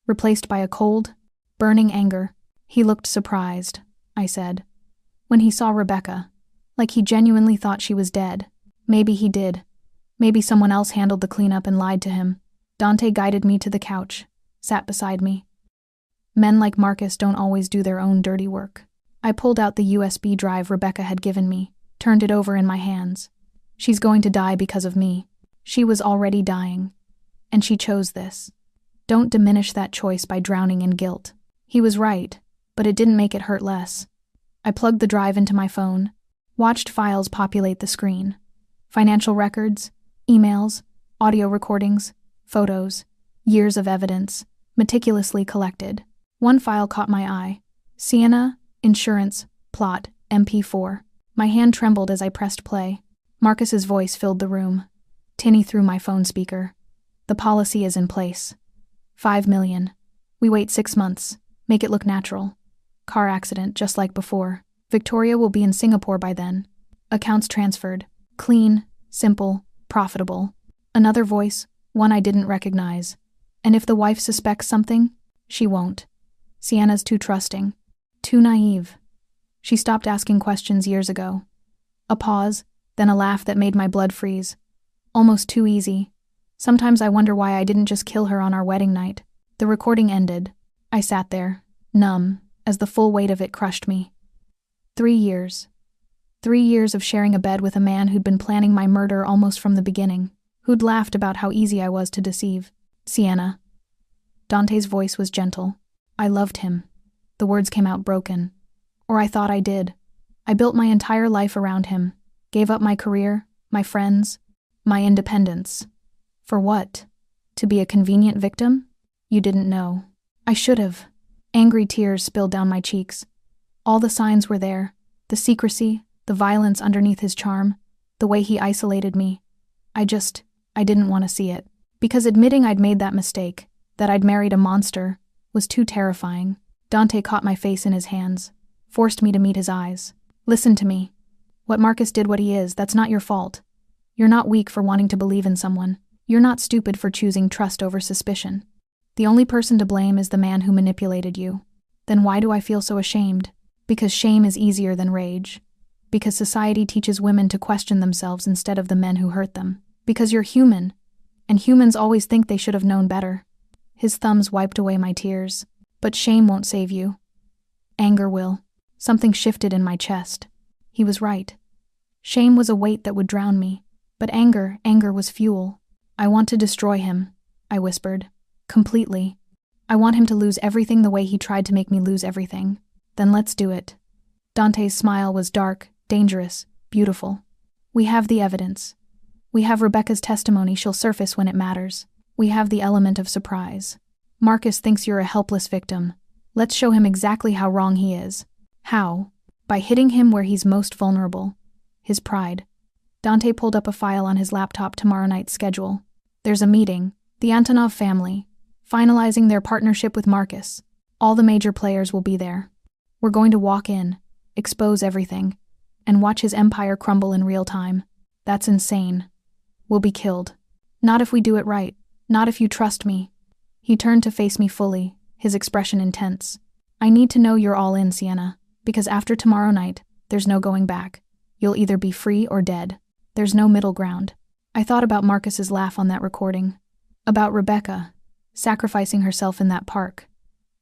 replaced by a cold, burning anger. "He looked surprised," I said, "when he saw Rebecca, like he genuinely thought she was dead. Maybe he did. Maybe someone else handled the cleanup and lied to him." Dante guided me to the couch, sat beside me. Men like Marcus don't always do their own dirty work. I pulled out the USB drive Rebecca had given me, turned it over in my hands. She's going to die because of me. She was already dying, and she chose this. Don't diminish that choice by drowning in guilt. He was right, but it didn't make it hurt less. I plugged the drive into my phone, watched files populate the screen. Financial records, emails, audio recordings, photos, years of evidence, meticulously collected. One file caught my eye. Sienna, Insurance, Plot, MP4. My hand trembled as I pressed play. Marcus's voice filled the room. Tinny through my phone speaker. "The policy is in place. 5 million. We wait 6 months. Make it look natural. Car accident, just like before. Victoria will be in Singapore by then. Accounts transferred. Clean, simple, profitable." Another voice, one I didn't recognize. "And if the wife suspects something, she won't. Sienna's too trusting. Too naive. She stopped asking questions years ago." A pause, then a laugh that made my blood freeze. "Almost too easy. Sometimes I wonder why I didn't just kill her on our wedding night." The recording ended. I sat there, numb, as the full weight of it crushed me. 3 years. 3 years of sharing a bed with a man who'd been planning my murder almost from the beginning, who'd laughed about how easy I was to deceive. "Sienna." Dante's voice was gentle. "I loved him." The words came out broken. Or I thought I did. I built my entire life around him, gave up my career, my friends, my independence. For what? To be a convenient victim? You didn't know. I should have. Angry tears spilled down my cheeks. All the signs were there. The secrecy, the violence underneath his charm, the way he isolated me. I didn't want to see it. Because admitting I'd made that mistake, that I'd married a monster, was too terrifying. Dante caught my face in his hands, forced me to meet his eyes. "Listen to me. What Marcus did what he is, that's not your fault. You're not weak for wanting to believe in someone. You're not stupid for choosing trust over suspicion. The only person to blame is the man who manipulated you. Then why do I feel so ashamed? Because shame is easier than rage. Because society teaches women to question themselves instead of the men who hurt them. Because you're human, and humans always think they should have known better." His thumbs wiped away my tears. "But shame won't save you. Anger will." Something shifted in my chest. He was right. Shame was a weight that would drown me, but anger was fuel. "I want to destroy him," I whispered. "Completely. I want him to lose everything the way he tried to make me lose everything. Then let's do it." Dante's smile was dark, dangerous, beautiful. "We have the evidence. We have Rebecca's testimony. She'll surface when it matters. We have the element of surprise. Marcus thinks you're a helpless victim. Let's show him exactly how wrong he is." "How?" "By hitting him where he's most vulnerable. His pride." Dante pulled up a file on his laptop. "Tomorrow night's schedule. There's a meeting, The Antonov family, finalizing their partnership with Marcus. All the major players will be there. We're going to walk in, expose everything, and watch his empire crumble in real time. That's insane. We'll be killed. Not if we do it right. Not if you trust me. He turned to face me fully, his expression intense. I need to know you're all in, Sienna, because after tomorrow night, there's no going back. You'll either be free or dead. There's no middle ground. I thought about Marcus's laugh on that recording. About Rebecca, sacrificing herself in that park.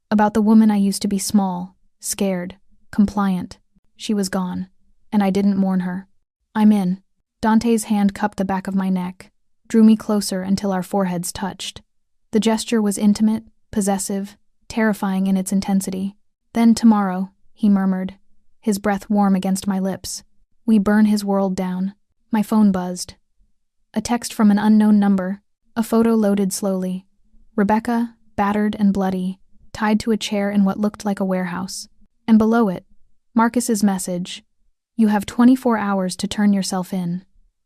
About the woman I used to be small, scared, compliant. She was gone, and I didn't mourn her. I'm in. Dante's hand cupped the back of my neck, drew me closer until our foreheads touched. The gesture was intimate, possessive, terrifying in its intensity. Then tomorrow, he murmured, his breath warm against my lips. We burn his world down. My phone buzzed. A text from an unknown number. A photo loaded slowly. Rebecca, battered and bloody, tied to a chair in what looked like a warehouse. And below it, Marcus's message. You have 24 hours to turn yourself in.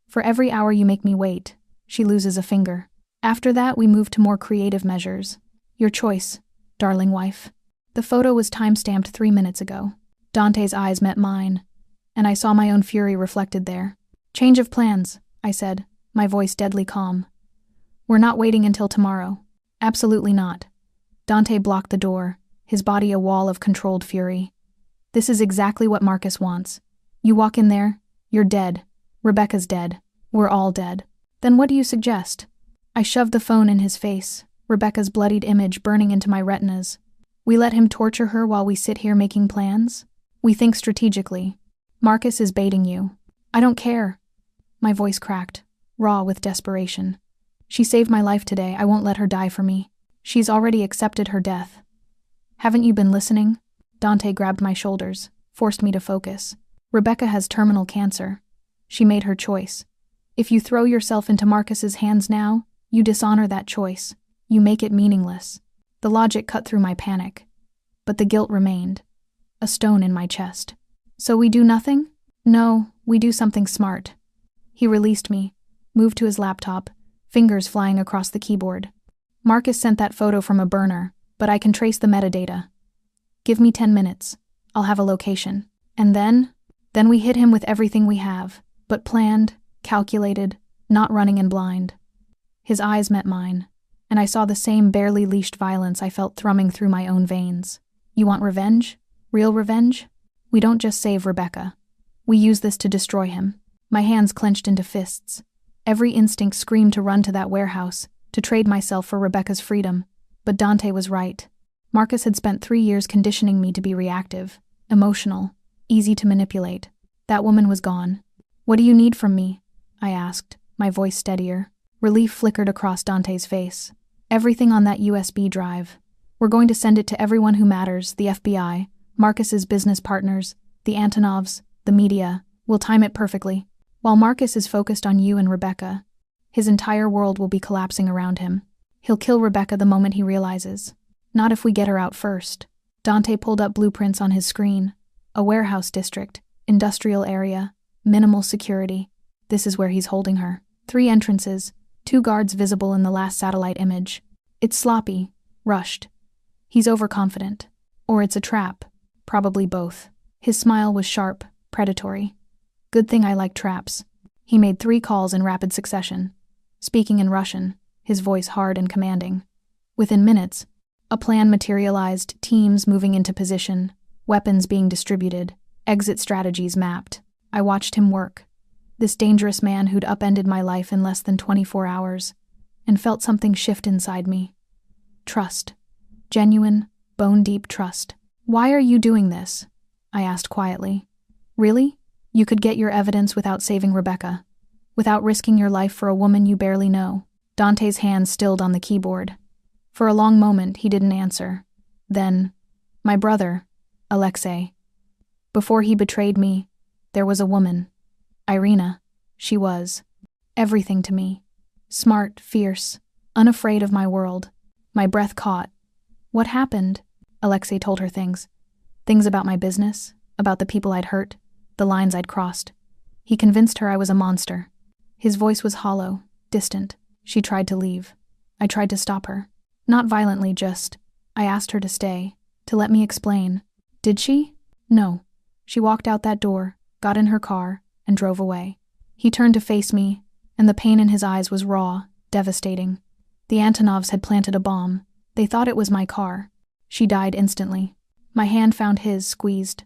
For every hour you make me wait, she loses a finger. After that, we move to more creative measures. Your choice, darling wife. The photo was time-stamped 3 minutes ago. Dante's eyes met mine, and I saw my own fury reflected there. Change of plans, I said, my voice deadly calm. We're not waiting until tomorrow. Absolutely not. Dante blocked the door, his body a wall of controlled fury. This is exactly what Marcus wants. You walk in there, you're dead. Rebecca's dead. We're all dead. Then what do you suggest? I shoved the phone in his face, Rebecca's bloodied image burning into my retinas. We let him torture her while we sit here making plans? We think strategically. Marcus is baiting you. I don't care. My voice cracked, raw with desperation. She saved my life today. I won't let her die for me. She's already accepted her death. Haven't you been listening? Dante grabbed my shoulders, forced me to focus. Rebecca has terminal cancer. She made her choice. If you throw yourself into Marcus's hands now, you dishonor that choice. You make it meaningless. The logic cut through my panic. But the guilt remained. A stone in my chest. So we do nothing? No, we do something smart. He released me, moved to his laptop, fingers flying across the keyboard. Marcus sent that photo from a burner, but I can trace the metadata. Give me 10 minutes. I'll have a location. And then we hit him with everything we have, but planned, calculated, not running in blind. His eyes met mine, and I saw the same barely leashed violence I felt thrumming through my own veins. You want revenge? Real revenge? We don't just save Rebecca. We use this to destroy him. My hands clenched into fists. Every instinct screamed to run to that warehouse, to trade myself for Rebecca's freedom. But Dante was right. Marcus had spent 3 years conditioning me to be reactive, emotional, easy to manipulate. That woman was gone. What do you need from me? I asked, my voice steadier. Relief flickered across Dante's face. Everything on that USB drive. We're going to send it to everyone who matters, the FBI, Marcus's business partners, the Antonovs, the media. We'll time it perfectly. While Marcus is focused on you and Rebecca, his entire world will be collapsing around him. He'll kill Rebecca the moment he realizes. Not if we get her out first. Dante pulled up blueprints on his screen. A warehouse district, industrial area, minimal security. This is where he's holding her. 3 entrances, 2 guards visible in the last satellite image. It's sloppy, rushed. He's overconfident. Or it's a trap. Probably both. His smile was sharp, predatory. Good thing I like traps. He made 3 calls in rapid succession, speaking in Russian, his voice hard and commanding. Within minutes, a plan materialized, teams moving into position, weapons being distributed, exit strategies mapped. I watched him work. This dangerous man who'd upended my life in less than 24 hours, and felt something shift inside me. Trust. Genuine, bone-deep trust. Why are you doing this? I asked quietly. Really? You could get your evidence without saving Rebecca, without risking your life for a woman you barely know. Dante's hands stilled on the keyboard. For a long moment, he didn't answer. Then, my brother, Alexei. Before he betrayed me, there was a woman. Irina. She was everything to me. Smart, fierce, unafraid of my world. My breath caught. What happened? Alexei told her things. Things about my business, about the people I'd hurt, the lines I'd crossed. He convinced her I was a monster. His voice was hollow, distant. She tried to leave. I tried to stop her. Not violently, just. I asked her to stay, to let me explain. Did she? No. She walked out that door, got in her car, and drove away. He turned to face me, and the pain in his eyes was raw, devastating. The Antonovs had planted a bomb. They thought it was my car. She died instantly. My hand found his, squeezed.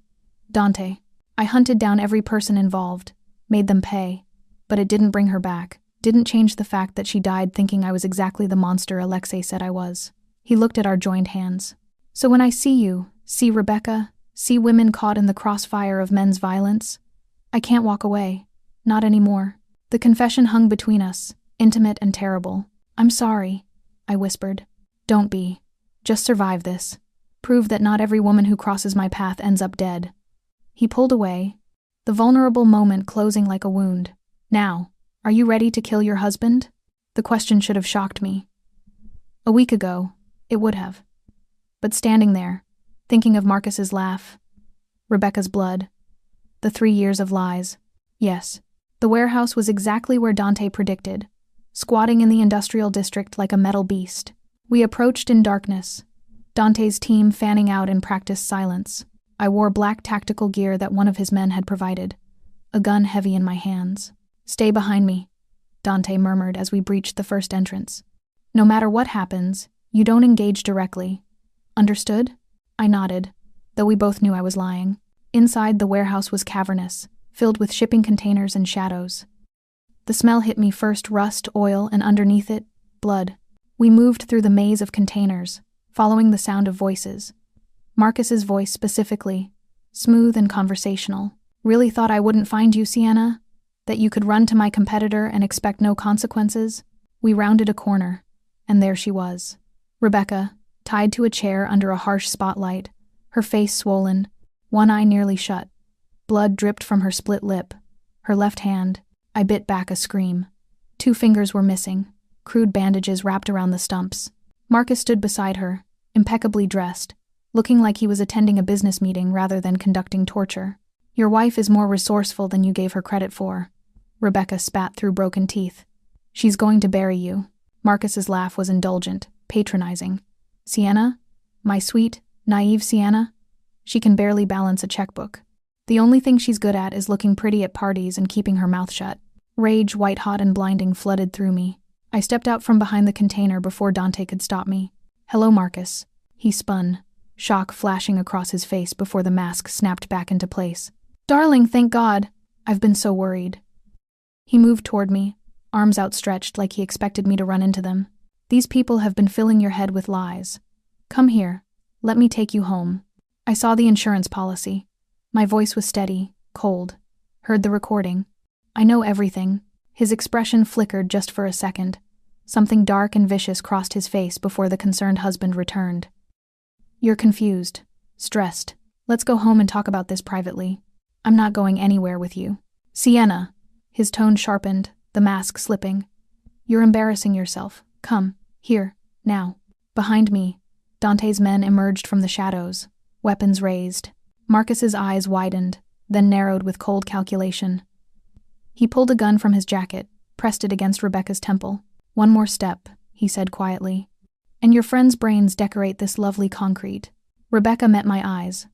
Dante. I hunted down every person involved, made them pay. But it didn't bring her back, didn't change the fact that she died thinking I was exactly the monster Alexei said I was. He looked at our joined hands. So when I see you, see Rebecca, see women caught in the crossfire of men's violence, I can't walk away. Not anymore. The confession hung between us, intimate and terrible. I'm sorry, I whispered. Don't be. Just survive this. Prove that not every woman who crosses my path ends up dead. He pulled away, the vulnerable moment closing like a wound. Now, are you ready to kill your husband? The question should have shocked me. A week ago, it would have. But standing there, thinking of Marcus's laugh, Rebecca's blood, the 3 years of lies. Yes, the warehouse was exactly where Dante predicted, squatting in the industrial district like a metal beast. We approached in darkness, Dante's team fanning out in practiced silence. I wore black tactical gear that one of his men had provided, a gun heavy in my hands. Stay behind me, Dante murmured as we breached the first entrance. No matter what happens, you don't engage directly. Understood? I nodded, though we both knew I was lying. Inside, the warehouse was cavernous, filled with shipping containers and shadows. The smell hit me first, rust, oil, and underneath it, blood. We moved through the maze of containers, following the sound of voices. Marcus's voice specifically, smooth and conversational. Really thought I wouldn't find you, Sienna? That you could run to my competitor and expect no consequences? We rounded a corner, and there she was. Rebecca, tied to a chair under a harsh spotlight, her face swollen, one eye nearly shut. Blood dripped from her split lip. Her left hand, I bit back a scream. 2 fingers were missing, crude bandages wrapped around the stumps. Marcus stood beside her, impeccably dressed, looking like he was attending a business meeting rather than conducting torture. Your wife is more resourceful than you gave her credit for. Rebecca spat through broken teeth. She's going to bury you. Marcus's laugh was indulgent, patronizing. Sienna? My sweet, naive Sienna? She can barely balance a checkbook. The only thing she's good at is looking pretty at parties and keeping her mouth shut. Rage, white-hot and blinding, flooded through me. I stepped out from behind the container before Dante could stop me. Hello, Marcus. He spun, shock flashing across his face before the mask snapped back into place. Darling, thank God. I've been so worried. He moved toward me, arms outstretched like he expected me to run into them. These people have been filling your head with lies. Come here. Let me take you home. I saw the insurance policy. My voice was steady, cold. Heard the recording. I know everything. His expression flickered just for a second. Something dark and vicious crossed his face before the concerned husband returned. You're confused. Stressed. Let's go home and talk about this privately. I'm not going anywhere with you. Sienna. His tone sharpened, the mask slipping. You're embarrassing yourself. Come. Here. Now. Behind me, Dante's men emerged from the shadows, weapons raised. Marcus's eyes widened, then narrowed with cold calculation. He pulled a gun from his jacket, pressed it against Rebecca's temple. One more step, he said quietly. And your friend's brains decorate this lovely concrete. Rebecca met my eyes,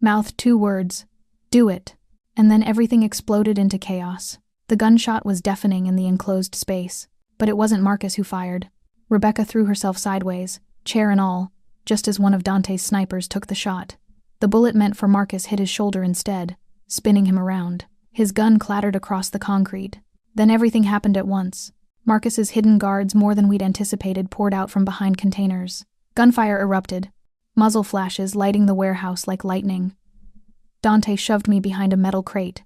mouthed 2 words, do it, and then everything exploded into chaos. The gunshot was deafening in the enclosed space, but it wasn't Marcus who fired. Rebecca threw herself sideways, chair and all, just as one of Dante's snipers took the shot. The bullet meant for Marcus hit his shoulder instead, spinning him around. His gun clattered across the concrete. Then everything happened at once. Marcus's hidden guards, more than we'd anticipated, poured out from behind containers. Gunfire erupted, muzzle flashes lighting the warehouse like lightning. Dante shoved me behind a metal crate,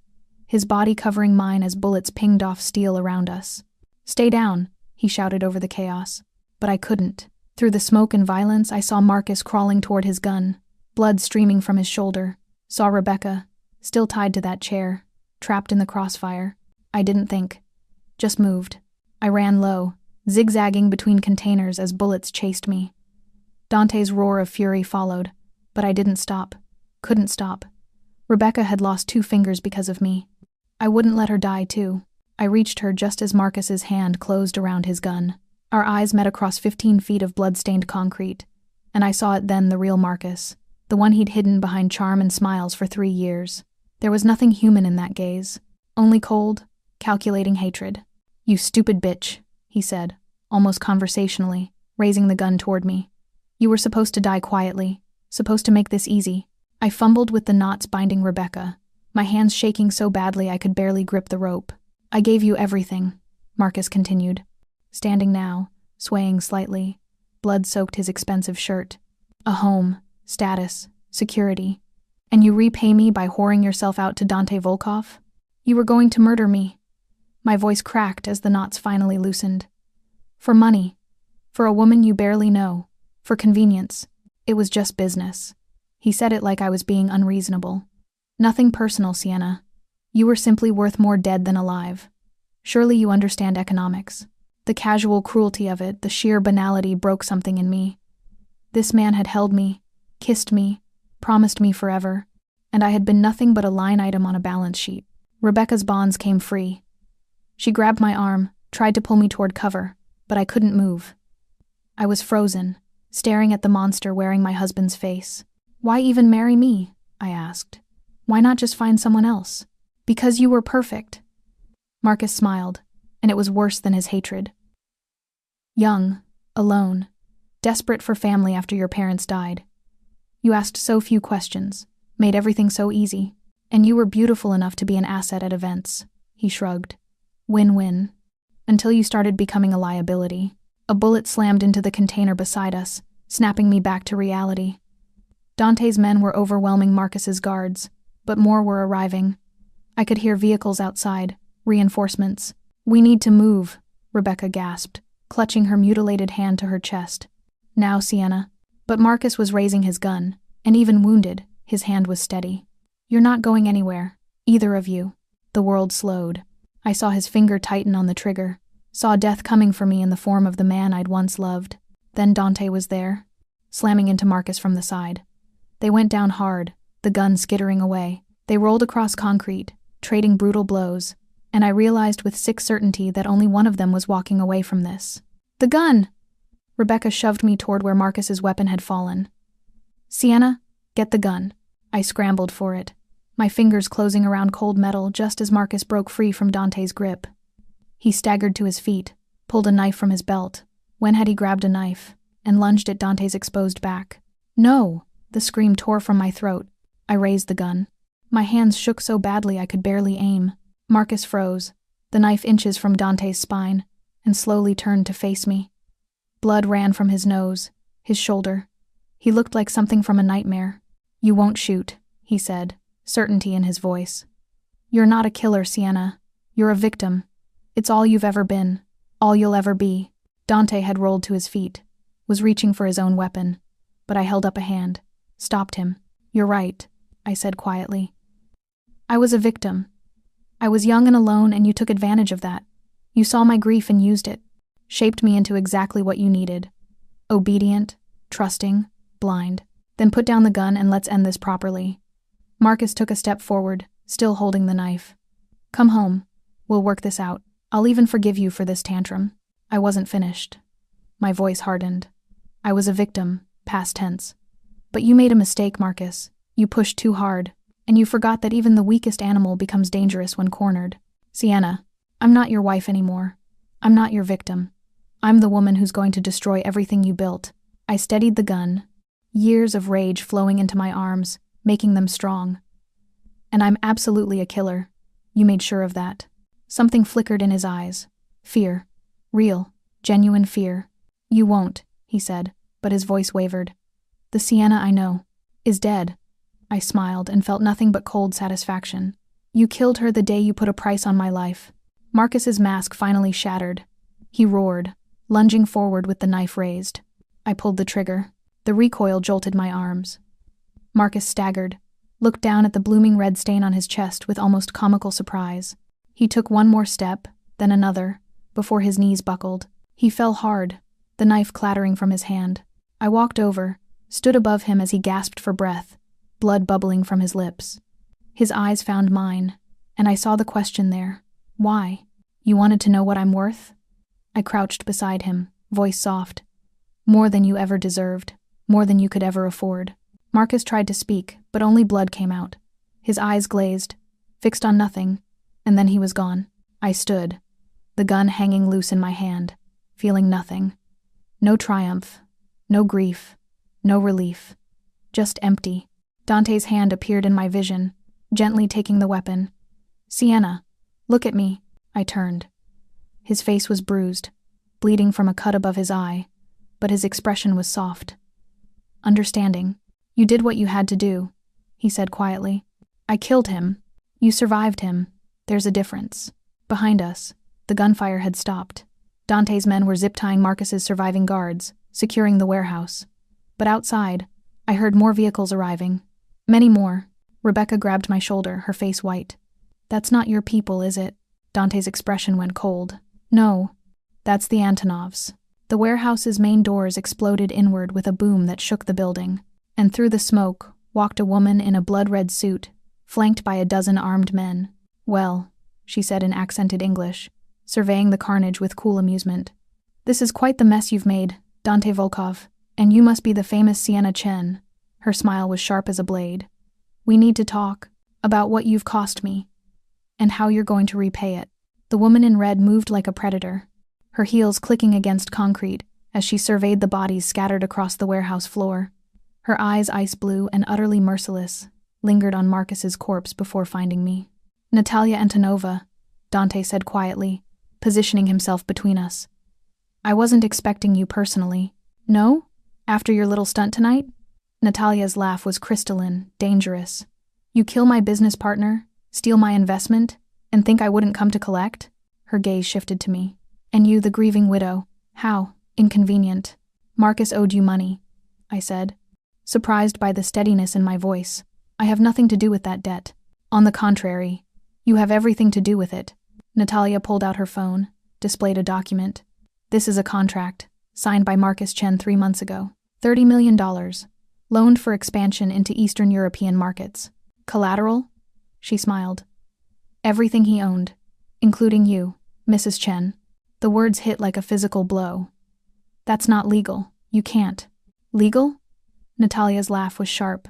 his body covering mine as bullets pinged off steel around us. Stay down, he shouted over the chaos. But I couldn't. Through the smoke and violence, I saw Marcus crawling toward his gun, blood streaming from his shoulder. Saw Rebecca, still tied to that chair, trapped in the crossfire. I didn't think. Just moved. I ran low, zigzagging between containers as bullets chased me. Dante's roar of fury followed, but I didn't stop. Couldn't stop. Rebecca had lost 2 fingers because of me. I wouldn't let her die, too. I reached her just as Marcus's hand closed around his gun. Our eyes met across 15 feet of blood-stained concrete, and I saw it then, the real Marcus, the one he'd hidden behind charm and smiles for 3 years. There was nothing human in that gaze, only cold, calculating hatred. "You stupid bitch," he said, almost conversationally, raising the gun toward me. "You were supposed to die quietly, supposed to make this easy." I fumbled with the knots binding Rebecca, my hands shaking so badly I could barely grip the rope. "I gave you everything," Marcus continued, standing now, swaying slightly. Blood soaked his expensive shirt. "A home, status, security. And you repay me by whoring yourself out to Dante Volkov? You were going to murder me." My voice cracked as the knots finally loosened. "For money. For a woman you barely know. For convenience. It was just business." He said it like I was being unreasonable. "Nothing personal, Sienna. You were simply worth more dead than alive. Surely you understand economics." The casual cruelty of it, the sheer banality, broke something in me. This man had held me, kissed me, promised me forever, and I had been nothing but a line item on a balance sheet. Rebecca's bonds came free. She grabbed my arm, tried to pull me toward cover, but I couldn't move. I was frozen, staring at the monster wearing my husband's face. "Why even marry me?" I asked. "Why not just find someone else?" "Because you were perfect." Marcus smiled, and it was worse than his hatred. "Young, alone, desperate for family after your parents died. You asked so few questions, made everything so easy, and you were beautiful enough to be an asset at events." He shrugged. "Win-win. Until you started becoming a liability." A bullet slammed into the container beside us, snapping me back to reality. Dante's men were overwhelming Marcus's guards, but more were arriving. I could hear vehicles outside, reinforcements. "We need to move," Rebecca gasped, clutching her mutilated hand to her chest. "Now, Sienna." But Marcus was raising his gun, and even wounded, his hand was steady. "You're not going anywhere, either of you." The world slowed. I saw his finger tighten on the trigger, saw death coming for me in the form of the man I'd once loved. Then Dante was there, slamming into Marcus from the side. They went down hard, the gun skittering away. They rolled across concrete, trading brutal blows, and I realized with sick certainty that only one of them was walking away from this. "The gun!" Rebecca shoved me toward where Marcus's weapon had fallen. "Sienna, get the gun." I scrambled for it, my fingers closing around cold metal just as Marcus broke free from Dante's grip. He staggered to his feet, pulled a knife from his belt. When had he grabbed a knife? And lunged at Dante's exposed back. "No!" The scream tore from my throat. I raised the gun. My hands shook so badly I could barely aim. Marcus froze, the knife inches from Dante's spine, and slowly turned to face me. Blood ran from his nose, his shoulder. He looked like something from a nightmare. "You won't shoot," he said, certainty in his voice. "You're not a killer, Sienna. You're a victim. It's all you've ever been, all you'll ever be." Dante had rolled to his feet, was reaching for his own weapon, but I held up a hand, stopped him. "You're right," I said quietly. "I was a victim. I was young and alone, and you took advantage of that. You saw my grief and used it, shaped me into exactly what you needed. Obedient, trusting, blind. Then put down the gun and let's end this properly." Marcus took a step forward, still holding the knife. "Come home. We'll work this out. I'll even forgive you for this tantrum." I wasn't finished. My voice hardened. "I was a victim, past tense. But you made a mistake, Marcus. You pushed too hard, and you forgot that even the weakest animal becomes dangerous when cornered. Sienna, I'm not your wife anymore. I'm not your victim. I'm the woman who's going to destroy everything you built." I steadied the gun, years of rage flowing into my arms, making them strong. "And I'm absolutely a killer. You made sure of that." Something flickered in his eyes. Fear. Real, genuine fear. "You won't," he said, but his voice wavered. "The Sienna I know is dead." I smiled and felt nothing but cold satisfaction. "You killed her the day you put a price on my life." Marcus's mask finally shattered. He roared, lunging forward with the knife raised. I pulled the trigger. The recoil jolted my arms. Marcus staggered, looked down at the blooming red stain on his chest with almost comical surprise. He took one more step, then another, before his knees buckled. He fell hard, the knife clattering from his hand. I walked over, stood above him as he gasped for breath, blood bubbling from his lips. His eyes found mine, and I saw the question there. "Why? You wanted to know what I'm worth?" I crouched beside him, voice soft. More than you ever deserved, more than you could ever afford. Marcus tried to speak, but only blood came out. His eyes glazed, fixed on nothing, and then he was gone. I stood, the gun hanging loose in my hand, feeling nothing. No triumph, no grief, no relief. Just empty. Dante's hand appeared in my vision, gently taking the weapon. "Sienna, look at me." I turned. His face was bruised, bleeding from a cut above his eye, but his expression was soft. Understanding. "You did what you had to do," he said quietly. "I killed him. You survived him. There's a difference." Behind us, the gunfire had stopped. Dante's men were zip-tying Marcus's surviving guards, securing the warehouse. But outside, I heard more vehicles arriving. Many more. Rebecca grabbed my shoulder, her face white. "That's not your people, is it?" Dante's expression went cold. "No, that's the Antonovs." The warehouse's main doors exploded inward with a boom that shook the building, and through the smoke walked a woman in a blood-red suit, flanked by a dozen armed men. "Well," she said in accented English, surveying the carnage with cool amusement. "This is quite the mess you've made, Dante Volkov, and you must be the famous Sienna Chen." Her smile was sharp as a blade. "We need to talk about what you've cost me, and how you're going to repay it." The woman in red moved like a predator, her heels clicking against concrete as she surveyed the bodies scattered across the warehouse floor. Her eyes, ice blue and utterly merciless, lingered on Marcus's corpse before finding me. "Natalia Antonova," Dante said quietly, positioning himself between us. "I wasn't expecting you personally." "No? After your little stunt tonight?" Natalia's laugh was crystalline, dangerous. "You kill my business partner, steal my investment, and think I wouldn't come to collect?" Her gaze shifted to me. "And you, the grieving widow, how inconvenient." "Marcus owed you money," I said, surprised by the steadiness in my voice. "I have nothing to do with that debt. On the contrary, you have everything to do with it." Natalia pulled out her phone, displayed a document. "This is a contract, signed by Marcus Chen 3 months ago. $30 million, loaned for expansion into Eastern European markets. Collateral?" She smiled. "Everything he owned, including you, Mrs. Chen." The words hit like a physical blow. "That's not legal. You can't." "Legal?" Natalia's laugh was sharp.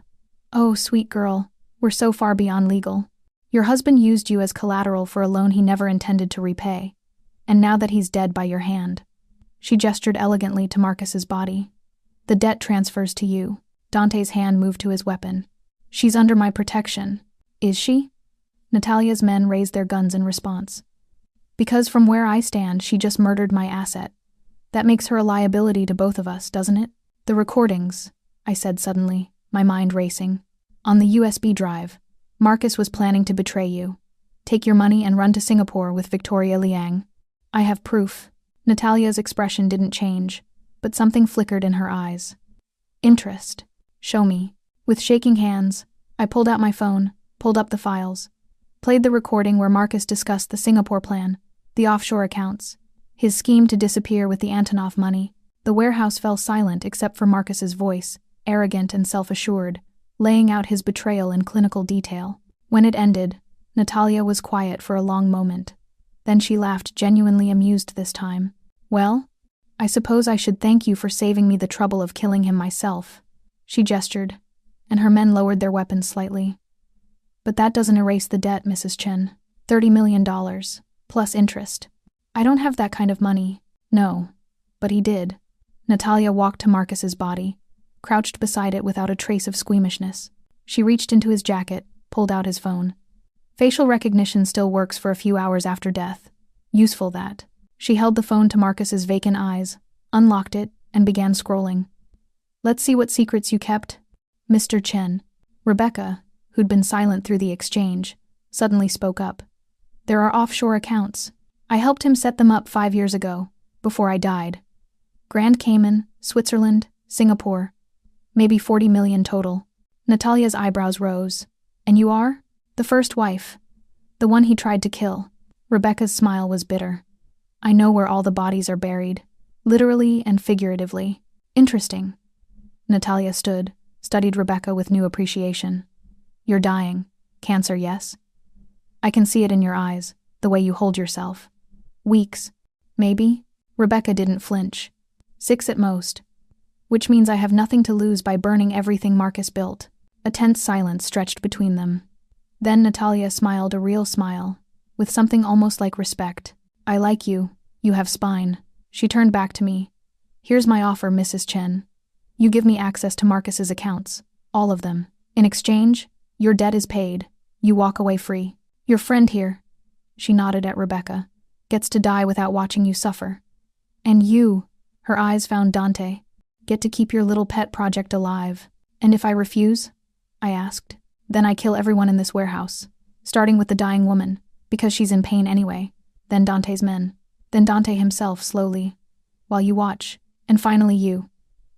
"Oh, sweet girl, we're so far beyond legal. Your husband used you as collateral for a loan he never intended to repay, and now that he's dead by your hand." She gestured elegantly to Marcus's body. "The debt transfers to you." Dante's hand moved to his weapon. "She's under my protection." "Is she?" Natalia's men raised their guns in response. "Because from where I stand, she just murdered my asset. That makes her a liability to both of us, doesn't it?" "The recordings," I said suddenly, my mind racing. "On the USB drive, Marcus was planning to betray you, take your money and run to Singapore with Victoria Liang. I have proof." Natalia's expression didn't change, but something flickered in her eyes. "Interest. Show me." With shaking hands, I pulled out my phone, pulled up the files, played the recording where Marcus discussed the Singapore plan, the offshore accounts, his scheme to disappear with the Antonov money. The warehouse fell silent except for Marcus's voice, arrogant and self-assured, laying out his betrayal in clinical detail. When it ended, Natalia was quiet for a long moment. Then she laughed, genuinely amused this time. "Well, I suppose I should thank you for saving me the trouble of killing him myself." She gestured, and her men lowered their weapons slightly. "But that doesn't erase the debt, Mrs. Chen. $30 million, plus interest. I don't have that kind of money." "No, but he did." Natalia walked to Marcus's body, crouched beside it without a trace of squeamishness. She reached into his jacket, pulled out his phone. Facial recognition still works for a few hours after death. Useful, that. She held the phone to Marcus's vacant eyes, unlocked it, and began scrolling. "Let's see what secrets you kept, Mr. Chen." Rebecca, who'd been silent through the exchange, suddenly spoke up. "There are offshore accounts. I helped him set them up 5 years ago, before I died. Grand Cayman, Switzerland, Singapore. Maybe 40 million total." Natalia's eyebrows rose. "And you are?" "The first wife. The one he tried to kill." Rebecca's smile was bitter. "I know where all the bodies are buried, literally and figuratively." "Interesting." Natalia stood, studied Rebecca with new appreciation. "You're dying. Cancer, yes? I can see it in your eyes, the way you hold yourself. Weeks, maybe?" Rebecca didn't flinch. 6 at most. Which means I have nothing to lose by burning everything Marcus built. A tense silence stretched between them. Then Natalia smiled a real smile, with something almost like respect. I like you. You have spine. She turned back to me. Here's my offer, Mrs. Chen. You give me access to Marcus's accounts. All of them. In exchange, your debt is paid. You walk away free. Your friend here, she nodded at Rebecca, gets to die without watching you suffer. And you, her eyes found Dante, get to keep your little pet project alive. And if I refuse? I asked. Then I kill everyone in this warehouse, starting with the dying woman, because she's in pain anyway, then Dante's men, then Dante himself slowly, while you watch, and finally you.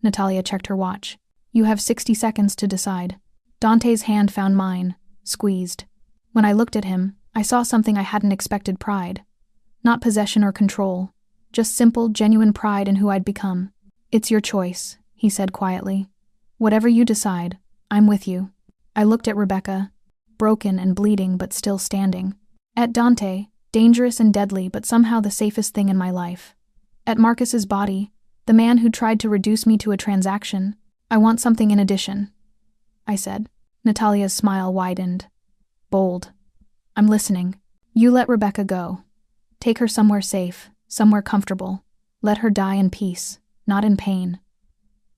Natalia checked her watch. You have 60 seconds to decide. Dante's hand found mine, squeezed. When I looked at him, I saw something I hadn't expected: pride. Not possession or control, just simple, genuine pride in who I'd become. It's your choice, he said quietly. Whatever you decide, I'm with you. I looked at Rebecca, broken and bleeding but still standing. At Dante, dangerous and deadly but somehow the safest thing in my life. At Marcus's body, the man who tried to reduce me to a transaction. I want something in addition, I said. Natalia's smile widened. Bold. I'm listening. You let Rebecca go. Take her somewhere safe, somewhere comfortable. Let her die in peace, not in pain.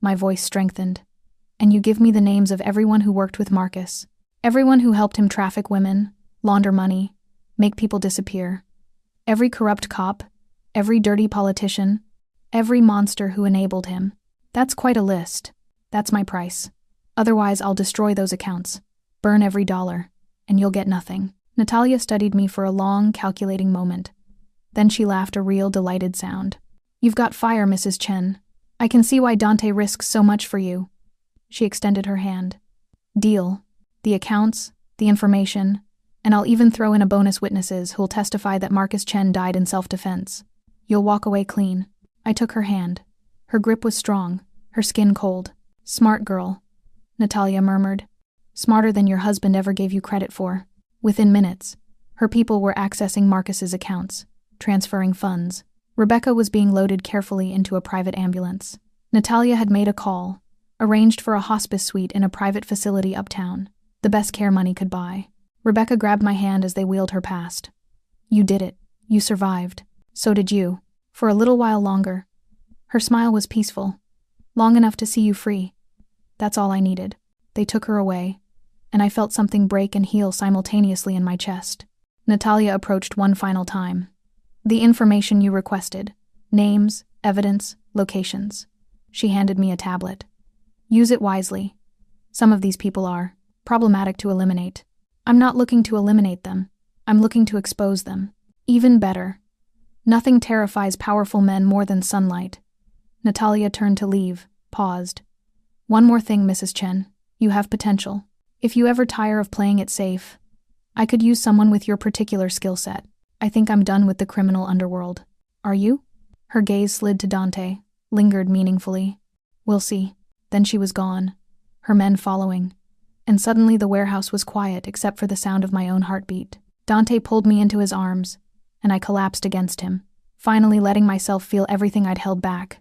My voice strengthened. And you give me the names of everyone who worked with Marcus. Everyone who helped him traffic women, launder money, make people disappear. Every corrupt cop, every dirty politician, every monster who enabled him. That's quite a list. That's my price. Otherwise, I'll destroy those accounts, burn every dollar, and you'll get nothing. Natalia studied me for a long, calculating moment. Then she laughed a real, delighted sound. You've got fire, Mrs. Chen. I can see why Dante risks so much for you. She extended her hand. Deal. The accounts, the information, and I'll even throw in a bonus witnesses who'll testify that Marcus Chen died in self-defense. You'll walk away clean. I took her hand. Her grip was strong, her skin cold. Smart girl, Natalia murmured. Smarter than your husband ever gave you credit for. Within minutes, her people were accessing Marcus's accounts, transferring funds. Rebecca was being loaded carefully into a private ambulance. Natalia had made a call, arranged for a hospice suite in a private facility uptown, the best care money could buy. Rebecca grabbed my hand as they wheeled her past. You did it. You survived. So did you. For a little while longer. Her smile was peaceful. Long enough to see you free. That's all I needed. They took her away, and I felt something break and heal simultaneously in my chest. Natalia approached one final time. The information you requested. Names, evidence, locations. She handed me a tablet. Use it wisely. Some of these people are problematic to eliminate. I'm not looking to eliminate them. I'm looking to expose them. Even better. Nothing terrifies powerful men more than sunlight. Natalia turned to leave, paused. One more thing, Mrs. Chen. You have potential. If you ever tire of playing it safe, I could use someone with your particular skill set. I think I'm done with the criminal underworld. Are you? Her gaze slid to Dante, lingered meaningfully. We'll see. Then she was gone, her men following. And suddenly the warehouse was quiet except for the sound of my own heartbeat. Dante pulled me into his arms, and I collapsed against him, finally letting myself feel everything I'd held back.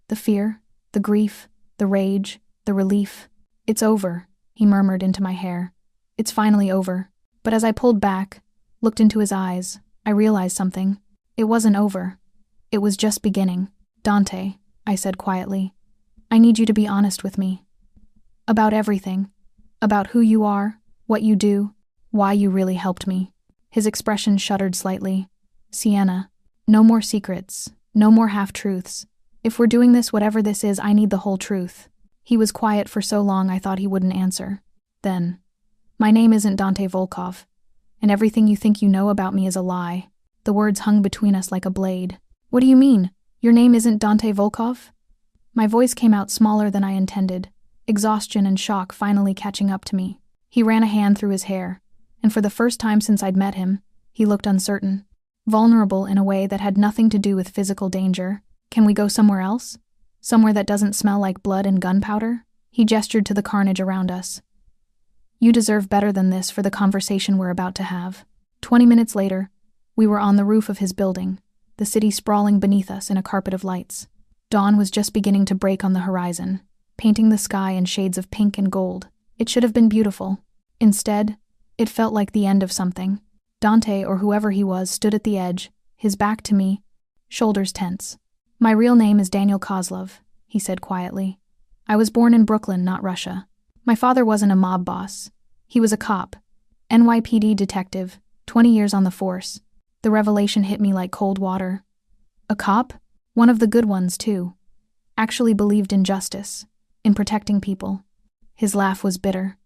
The fear, the grief, the rage, the relief. It's over, he murmured into my hair. It's finally over. But as I pulled back, looked into his eyes, I realized something. It wasn't over. It was just beginning. Dante, I said quietly, I need you to be honest with me. About everything. About who you are, what you do, why you really helped me. His expression shuddered slightly. Sienna, no more secrets, no more half-truths. If we're doing this, whatever this is, I need the whole truth. He was quiet for so long I thought he wouldn't answer. Then, my name isn't Dante Volkov, and everything you think you know about me is a lie. The words hung between us like a blade. What do you mean? Your name isn't Dante Volkov? My voice came out smaller than I intended, exhaustion and shock finally catching up to me. He ran a hand through his hair, and for the first time since I'd met him, he looked uncertain, vulnerable in a way that had nothing to do with physical danger. Can we go somewhere else? Somewhere that doesn't smell like blood and gunpowder? He gestured to the carnage around us. You deserve better than this for the conversation we're about to have. 20 minutes later, we were on the roof of his building, the city sprawling beneath us in a carpet of lights. Dawn was just beginning to break on the horizon, painting the sky in shades of pink and gold. It should have been beautiful. Instead, it felt like the end of something. Dante, or whoever he was, stood at the edge, his back to me, shoulders tense. "My real name is Daniel Kozlov," he said quietly. "I was born in Brooklyn, not Russia. My father wasn't a mob boss. He was a cop. NYPD detective, 20 years on the force." The revelation hit me like cold water. A cop? One of the good ones, too. Actually believed in justice, in protecting people. His laugh was bitter.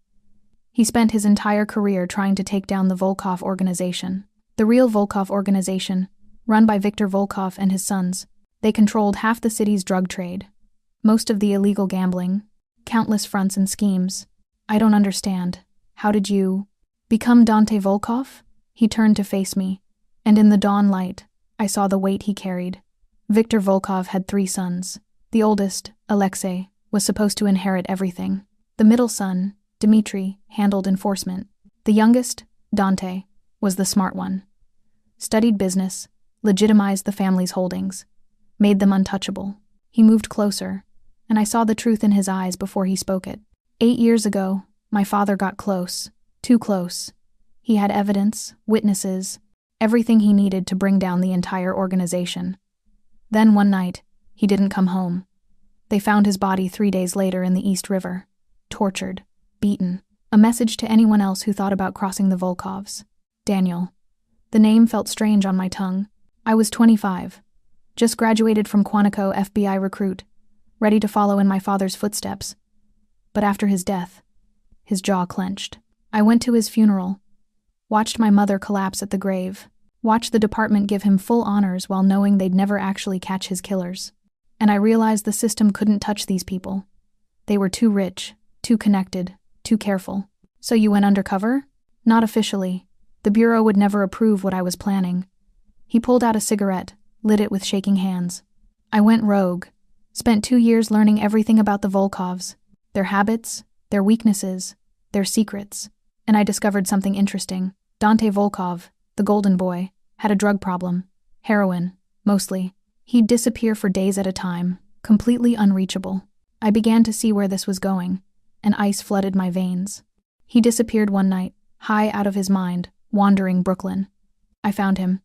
He spent his entire career trying to take down the Volkov organization. The real Volkov organization, run by Viktor Volkov and his sons. They controlled half the city's drug trade, most of the illegal gambling, countless fronts and schemes. "I don't understand. How did you become Dante Volkov?" He turned to face me, and in the dawn light, I saw the weight he carried. Viktor Volkov had 3 sons. The oldest, Alexei, was supposed to inherit everything. The middle son, Dmitri, handled enforcement. The youngest, Dante, was the smart one. Studied business, legitimized the family's holdings, made them untouchable. He moved closer, and I saw the truth in his eyes before he spoke it. 8 years ago, my father got close, too close. He had evidence, witnesses, everything he needed to bring down the entire organization. Then one night, he didn't come home. They found his body 3 days later in the East River, tortured, beaten. A message to anyone else who thought about crossing the Volkovs. Daniel. The name felt strange on my tongue. I was 25, just graduated from Quantico, FBI recruit, ready to follow in my father's footsteps. But after his death, his jaw clenched. I went to his funeral, watched my mother collapse at the grave, watched the department give him full honors while knowing they'd never actually catch his killers. And I realized the system couldn't touch these people. They were too rich, too connected, too careful. "So you went undercover?" "Not officially. The Bureau would never approve what I was planning." He pulled out a cigarette, lit it with shaking hands. "I went rogue. Spent 2 years learning everything about the Volkovs, their habits, their weaknesses, their secrets. And I discovered something interesting. Dante Volkov, the golden boy, had a drug problem. Heroin, mostly. He'd disappear for days at a time, completely unreachable. I began to see where this was going, and ice flooded my veins. He disappeared one night, high out of his mind, wandering Brooklyn. I found him.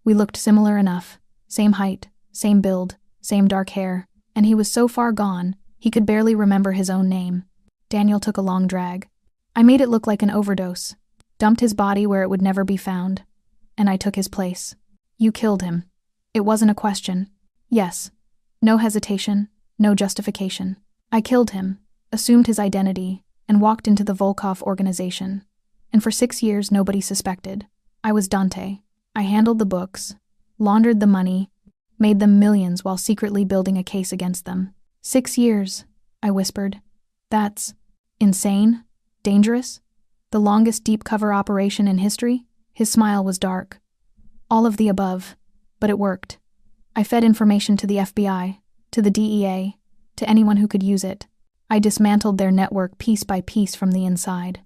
We looked similar enough. Same height, same build, same dark hair, and he was so far gone, he could barely remember his own name. Daniel took a long drag. I made it look like an overdose, dumped his body where it would never be found, and I took his place. You killed him. It wasn't a question. Yes. No hesitation, no justification. I killed him, assumed his identity, and walked into the Volkov organization. And for 6 years, nobody suspected. I was Dante. I handled the books, laundered the money, made them millions while secretly building a case against them. 6 years, I whispered. That's insane? Dangerous? The longest deep cover operation in history? His smile was dark. All of the above, but it worked. I fed information to the FBI, to the DEA, to anyone who could use it. I dismantled their network piece by piece from the inside.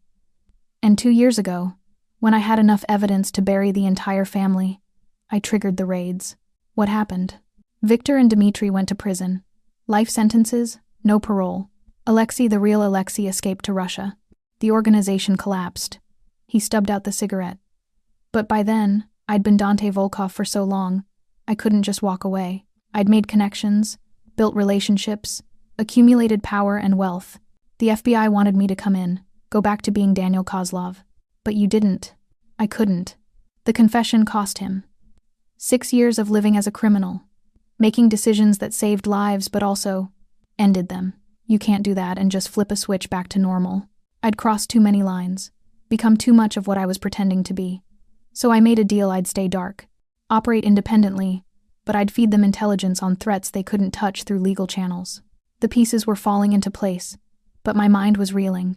And 2 years ago, when I had enough evidence to bury the entire family, I triggered the raids. What happened? Viktor and Dmitri went to prison. Life sentences, no parole. Alexei, the real Alexei, escaped to Russia. The organization collapsed. He stubbed out the cigarette. But by then, I'd been Dante Volkov for so long, I couldn't just walk away. I'd made connections, built relationships, accumulated power and wealth. The FBI wanted me to come in, go back to being Daniel Kozlov. But you didn't. I couldn't. The confession cost him. 6 years of living as a criminal, making decisions that saved lives but also ended them. You can't do that and just flip a switch back to normal. I'd crossed too many lines, become too much of what I was pretending to be. So I made a deal I'd stay dark, operate independently, but I'd feed them intelligence on threats they couldn't touch through legal channels. The pieces were falling into place, but my mind was reeling.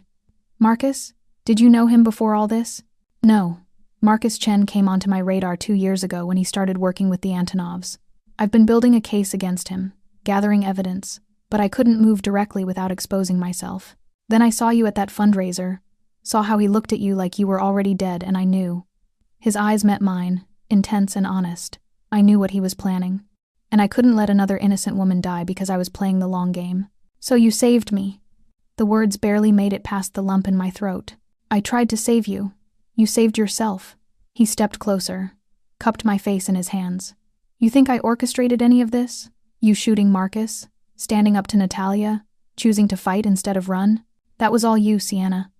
Marcus? Did you know him before all this? No. Marcus Chen came onto my radar 2 years ago when he started working with the Antonovs. I've been building a case against him, gathering evidence, but I couldn't move directly without exposing myself. Then I saw you at that fundraiser, saw how he looked at you like you were already dead, and I knew. His eyes met mine, intense and honest. I knew what he was planning. And I couldn't let another innocent woman die because I was playing the long game. So you saved me. The words barely made it past the lump in my throat. I tried to save you. You saved yourself. He stepped closer, cupped my face in his hands. You think I orchestrated any of this? You shooting Marcus? Standing up to Natalia? Choosing to fight instead of run? That was all you, Sienna.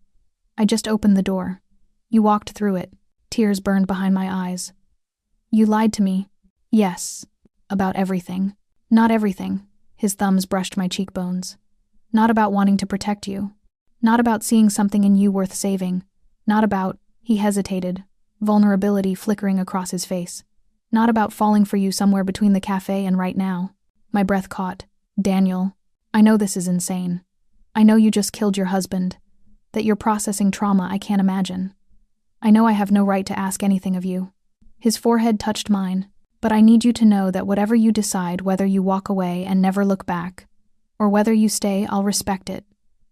I just opened the door. You walked through it. Tears burned behind my eyes. You lied to me. Yes. About everything. Not everything. His thumbs brushed my cheekbones. Not about wanting to protect you. Not about seeing something in you worth saving. Not about, he hesitated, vulnerability flickering across his face. Not about falling for you somewhere between the cafe and right now. My breath caught. Daniel, I know this is insane. I know you just killed your husband. That you're processing trauma I can't imagine. I know I have no right to ask anything of you. His forehead touched mine, but I need you to know that whatever you decide, whether you walk away and never look back, or whether you stay, I'll respect it.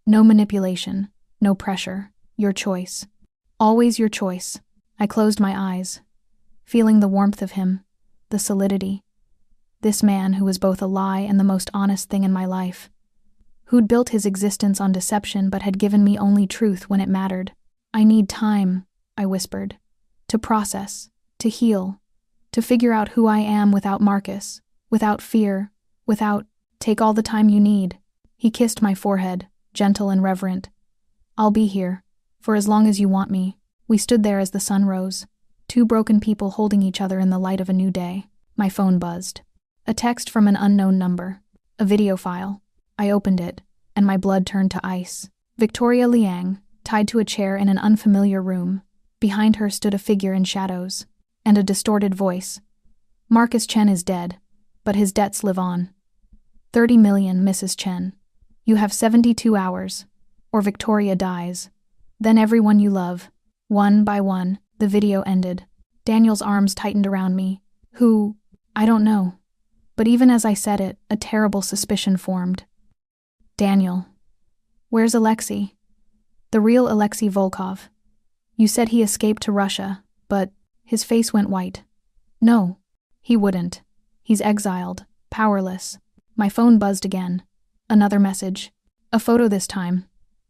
No manipulation, no pressure, your choice. Always your choice. I closed my eyes, feeling the warmth of him, the solidity. This man who was both a lie and the most honest thing in my life. Who'd built his existence on deception but had given me only truth when it mattered. I need time, I whispered, to process, to heal, to figure out who I am without Marcus, without fear, without, take all the time you need. He kissed my forehead, gentle and reverent. I'll be here, for as long as you want me. We stood there as the sun rose, two broken people holding each other in the light of a new day. My phone buzzed. A text from an unknown number. A video file. I opened it, and my blood turned to ice. Victoria Liang, tied to a chair in an unfamiliar room. Behind her stood a figure in shadows, and a distorted voice. Marcus Chen is dead, but his debts live on. 30 million, Mrs. Chen. You have 72 hours, or Victoria dies. Then everyone you love. One by one, the video ended. Daniel's arms tightened around me. Who? I don't know. But even as I said it, a terrible suspicion formed. Daniel. Where's Alexei? The real Alexei Volkov. You said he escaped to Russia, but his face went white. No, he wouldn't. He's exiled, powerless. My phone buzzed again. Another message. A photo this time.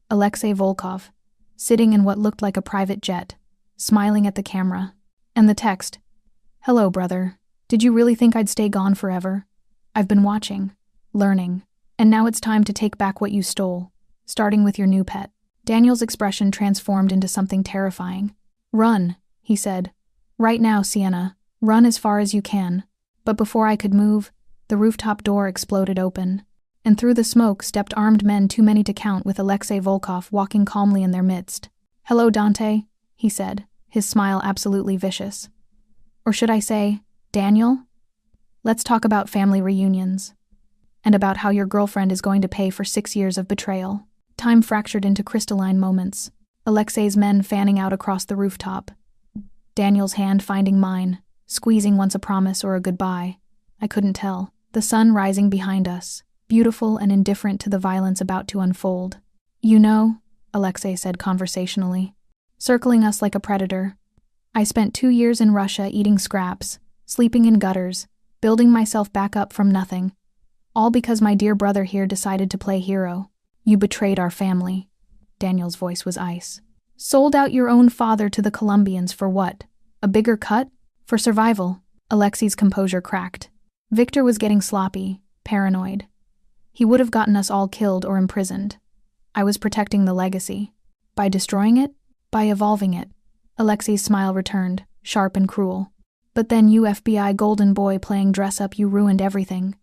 Alexei Volkov, sitting in what looked like a private jet, smiling at the camera. And the text. Hello, brother. Did you really think I'd stay gone forever? I've been watching, learning, and now it's time to take back what you stole, starting with your new pet. Daniel's expression transformed into something terrifying. Run, he said. Right now, Sienna. Run as far as you can. But before I could move, the rooftop door exploded open, and through the smoke stepped armed men too many to count, with Alexei Volkov walking calmly in their midst. Hello, Dante, he said, his smile absolutely vicious. Or should I say, Daniel? Let's talk about family reunions. And about how your girlfriend is going to pay for 6 years of betrayal. Time fractured into crystalline moments. Alexei's men fanning out across the rooftop. Daniel's hand finding mine, squeezing once a promise or a goodbye. I couldn't tell. The sun rising behind us, beautiful and indifferent to the violence about to unfold. You know, Alexei said conversationally, circling us like a predator. I spent 2 years in Russia eating scraps, sleeping in gutters, building myself back up from nothing. All because my dear brother here decided to play hero. You betrayed our family. Daniel's voice was ice. Sold out your own father to the Colombians for what? A bigger cut? For survival. Alexei's composure cracked. Victor was getting sloppy, paranoid. He would have gotten us all killed or imprisoned. I was protecting the legacy. By destroying it? By evolving it. Alexei's smile returned, sharp and cruel. But then you FBI golden boy playing dress-up, you ruined everything.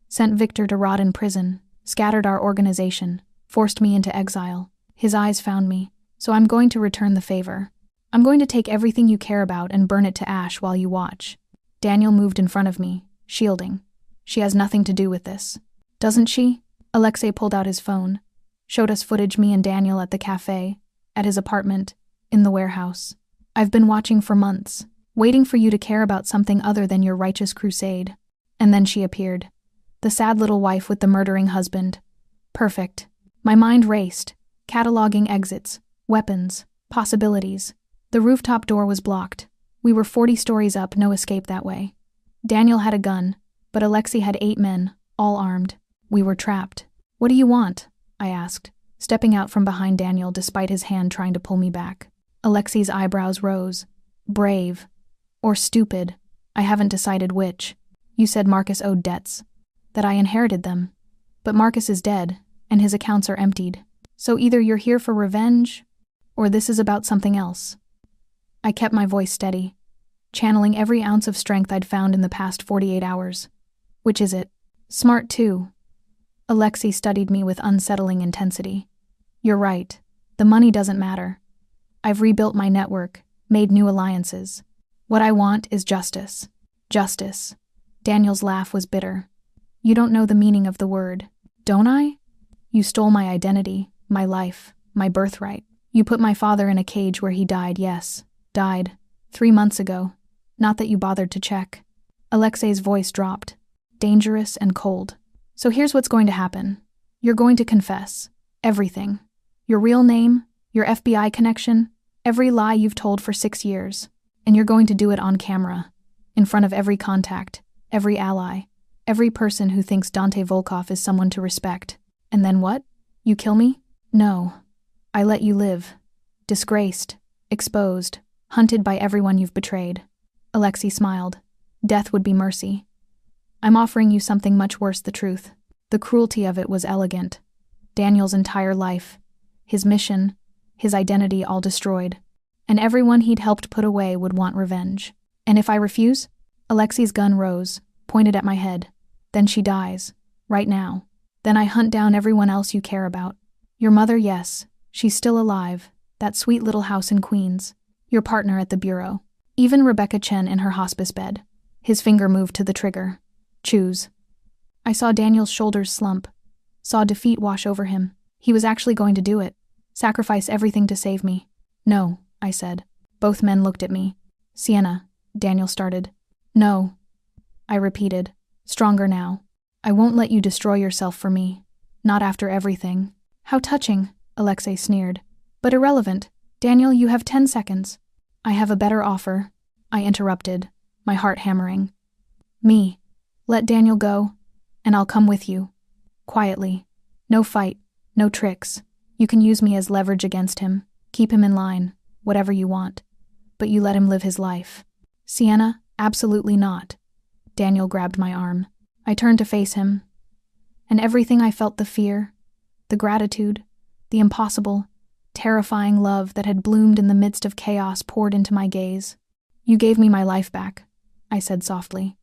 Sent Victor to rot in prison, scattered our organization, forced me into exile. His eyes found me, so I'm going to return the favor. I'm going to take everything you care about and burn it to ash while you watch. Daniel moved in front of me, shielding. She has nothing to do with this. Doesn't she? Alexei pulled out his phone, showed us footage me and Daniel at the cafe, at his apartment, in the warehouse. I've been watching for months, waiting for you to care about something other than your righteous crusade. And then she appeared. The sad little wife with the murdering husband. Perfect. My mind raced, cataloging exits, weapons, possibilities. The rooftop door was blocked. We were 40 stories up, no escape that way. Daniel had a gun, But Alexei had 8 men, all armed. We were trapped. "What do you want?" I asked, stepping out from behind Daniel despite his hand trying to pull me back. Alexei's eyebrows rose. "Brave. Or stupid. I haven't decided which. You said Marcus owed debts. That I inherited them. But Marcus is dead, and his accounts are emptied. So either you're here for revenge, or this is about something else." I kept my voice steady, channeling every ounce of strength I'd found in the past 48 hours. "Which is it?" "Smart too." Alexei studied me with unsettling intensity. "You're right. The money doesn't matter. I've rebuilt my network, made new alliances. What I want is justice." "Justice." Daniel's laugh was bitter. "You don't know the meaning of the word." "Don't I? You stole my identity, my life, my birthright. You put my father in a cage where he died, yes, died, 3 months ago. Not that you bothered to check." Alexei's voice dropped, dangerous and cold. "So here's what's going to happen. You're going to confess. Everything. Your real name, your FBI connection, every lie you've told for 6 years. And you're going to do it on camera, in front of every contact, every ally, every person who thinks Dante Volkov is someone to respect. And then what? You kill me? No. I let you live. Disgraced, exposed, hunted by everyone you've betrayed." Alexei smiled. "Death would be mercy. I'm offering you something much worse, the truth. The cruelty of it was elegant. Daniel's entire life, his mission, his identity all destroyed. And everyone he'd helped put away would want revenge. And if I refuse?" Alexei's gun rose, pointed at my head. "Then she dies. Right now. Then I hunt down everyone else you care about. Your mother, yes. She's still alive. That sweet little house in Queens. Your partner at the bureau. Even Rebecca Chen in her hospice bed." His finger moved to the trigger. "Choose." I saw Daniel's shoulders slump. Saw defeat wash over him. He was actually going to do it. Sacrifice everything to save me. "No," I said. Both men looked at me. "Sienna," Daniel started. "No," I repeated, stronger now. "I won't let you destroy yourself for me. Not after everything." "How touching," Alexei sneered. "But irrelevant. Daniel, you have 10 seconds. "I have a better offer," I interrupted, my heart hammering. "Me. Let Daniel go, and I'll come with you. Quietly. No fight, no tricks. You can use me as leverage against him. Keep him in line, whatever you want. But you let him live his life." "Sienna, absolutely not." Daniel grabbed my arm. I turned to face him, and everything I felt, the fear, the gratitude, the impossible, terrifying love that had bloomed in the midst of chaos poured into my gaze. "You gave me my life back," I said softly.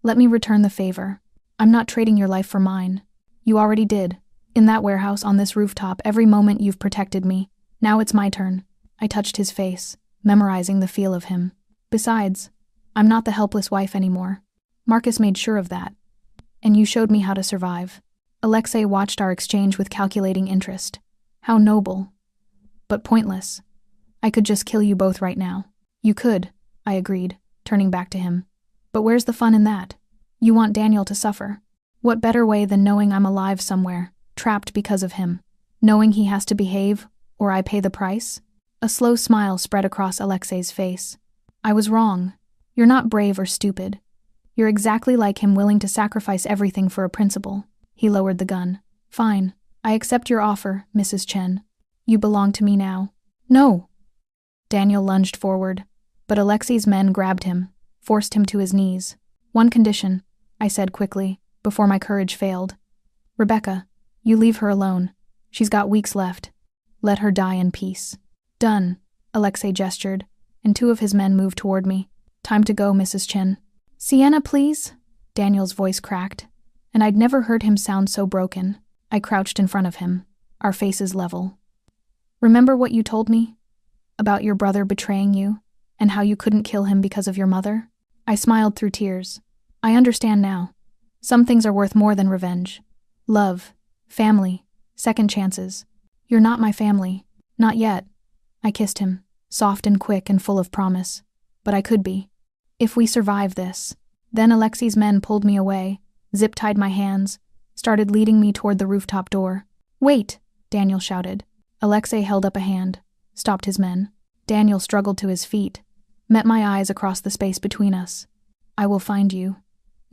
"Let me return the favor. I'm not trading your life for mine. You already did. In that warehouse, on this rooftop, every moment you've protected me. Now it's my turn." I touched his face, memorizing the feel of him. "Besides, I'm not the helpless wife anymore. Marcus made sure of that. And you showed me how to survive." Alexei watched our exchange with calculating interest. How noble. But pointless. "I could just kill you both right now." "You could," I agreed, turning back to him. "But where's the fun in that? You want Daniel to suffer. What better way than knowing I'm alive somewhere, trapped because of him? Knowing he has to behave, or I pay the price?" A slow smile spread across Alexei's face. "I was wrong. You're not brave or stupid. You're exactly like him, willing to sacrifice everything for a principle." He lowered the gun. "Fine. I accept your offer, Mrs. Chen. You belong to me now." "No!" Daniel lunged forward, but Alexei's men grabbed him, forced him to his knees. "One condition," I said quickly, before my courage failed. "Rebecca, you leave her alone. She's got weeks left. Let her die in peace." "Done," Alexei gestured, and 2 of his men moved toward me. "Time to go, Mrs. Chen." "Sienna, please?" Daniel's voice cracked, and I'd never heard him sound so broken. I crouched in front of him, our faces level. "Remember what you told me? About your brother betraying you, and how you couldn't kill him because of your mother?" I smiled through tears. "I understand now. Some things are worth more than revenge. Love, family, second chances. You're not my family. Not yet." I kissed him, soft and quick and full of promise. "But I could be. If we survive this." Then Alexei's men pulled me away, zip-tied my hands, started leading me toward the rooftop door. "Wait!" Daniel shouted. Alexei held up a hand, stopped his men. Daniel struggled to his feet, met my eyes across the space between us. "I will find you.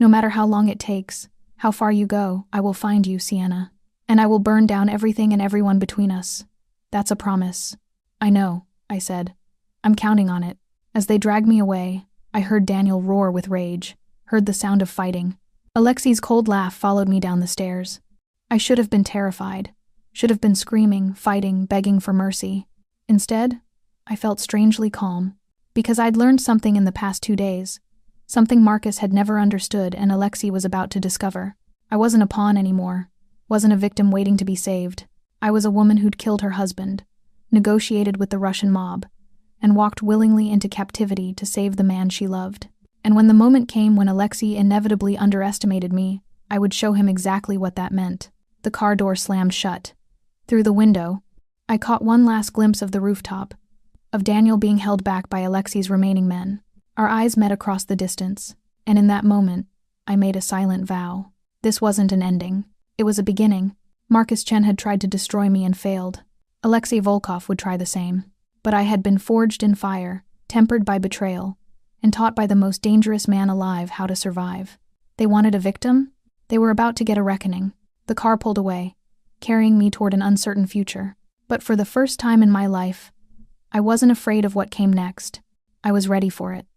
No matter how long it takes, how far you go, I will find you, Sienna. And I will burn down everything and everyone between us. That's a promise. I know, I said. I'm counting on it. As they dragged me away, I heard Daniel roar with rage, heard the sound of fighting. Alexi's cold laugh followed me down the stairs. I should have been terrified, should have been screaming, fighting, begging for mercy. Instead, I felt strangely calm, because I'd learned something in the past 2 days, something Marcus had never understood and Alexi was about to discover. I wasn't a pawn anymore, wasn't a victim waiting to be saved. I was a woman who'd killed her husband, negotiated with the Russian mob, and walked willingly into captivity to save the man she loved. And when the moment came when Alexi inevitably underestimated me, I would show him exactly what that meant. The car door slammed shut. Through the window, I caught one last glimpse of the rooftop, of Daniel being held back by Alexi's remaining men. Our eyes met across the distance, and in that moment, I made a silent vow. This wasn't an ending. It was a beginning. Marcus Chen had tried to destroy me and failed. Alexei Volkov would try the same. But I had been forged in fire, tempered by betrayal, and taught by the most dangerous man alive how to survive. They wanted a victim? They were about to get a reckoning. The car pulled away, carrying me toward an uncertain future. But for the first time in my life, I wasn't afraid of what came next. I was ready for it.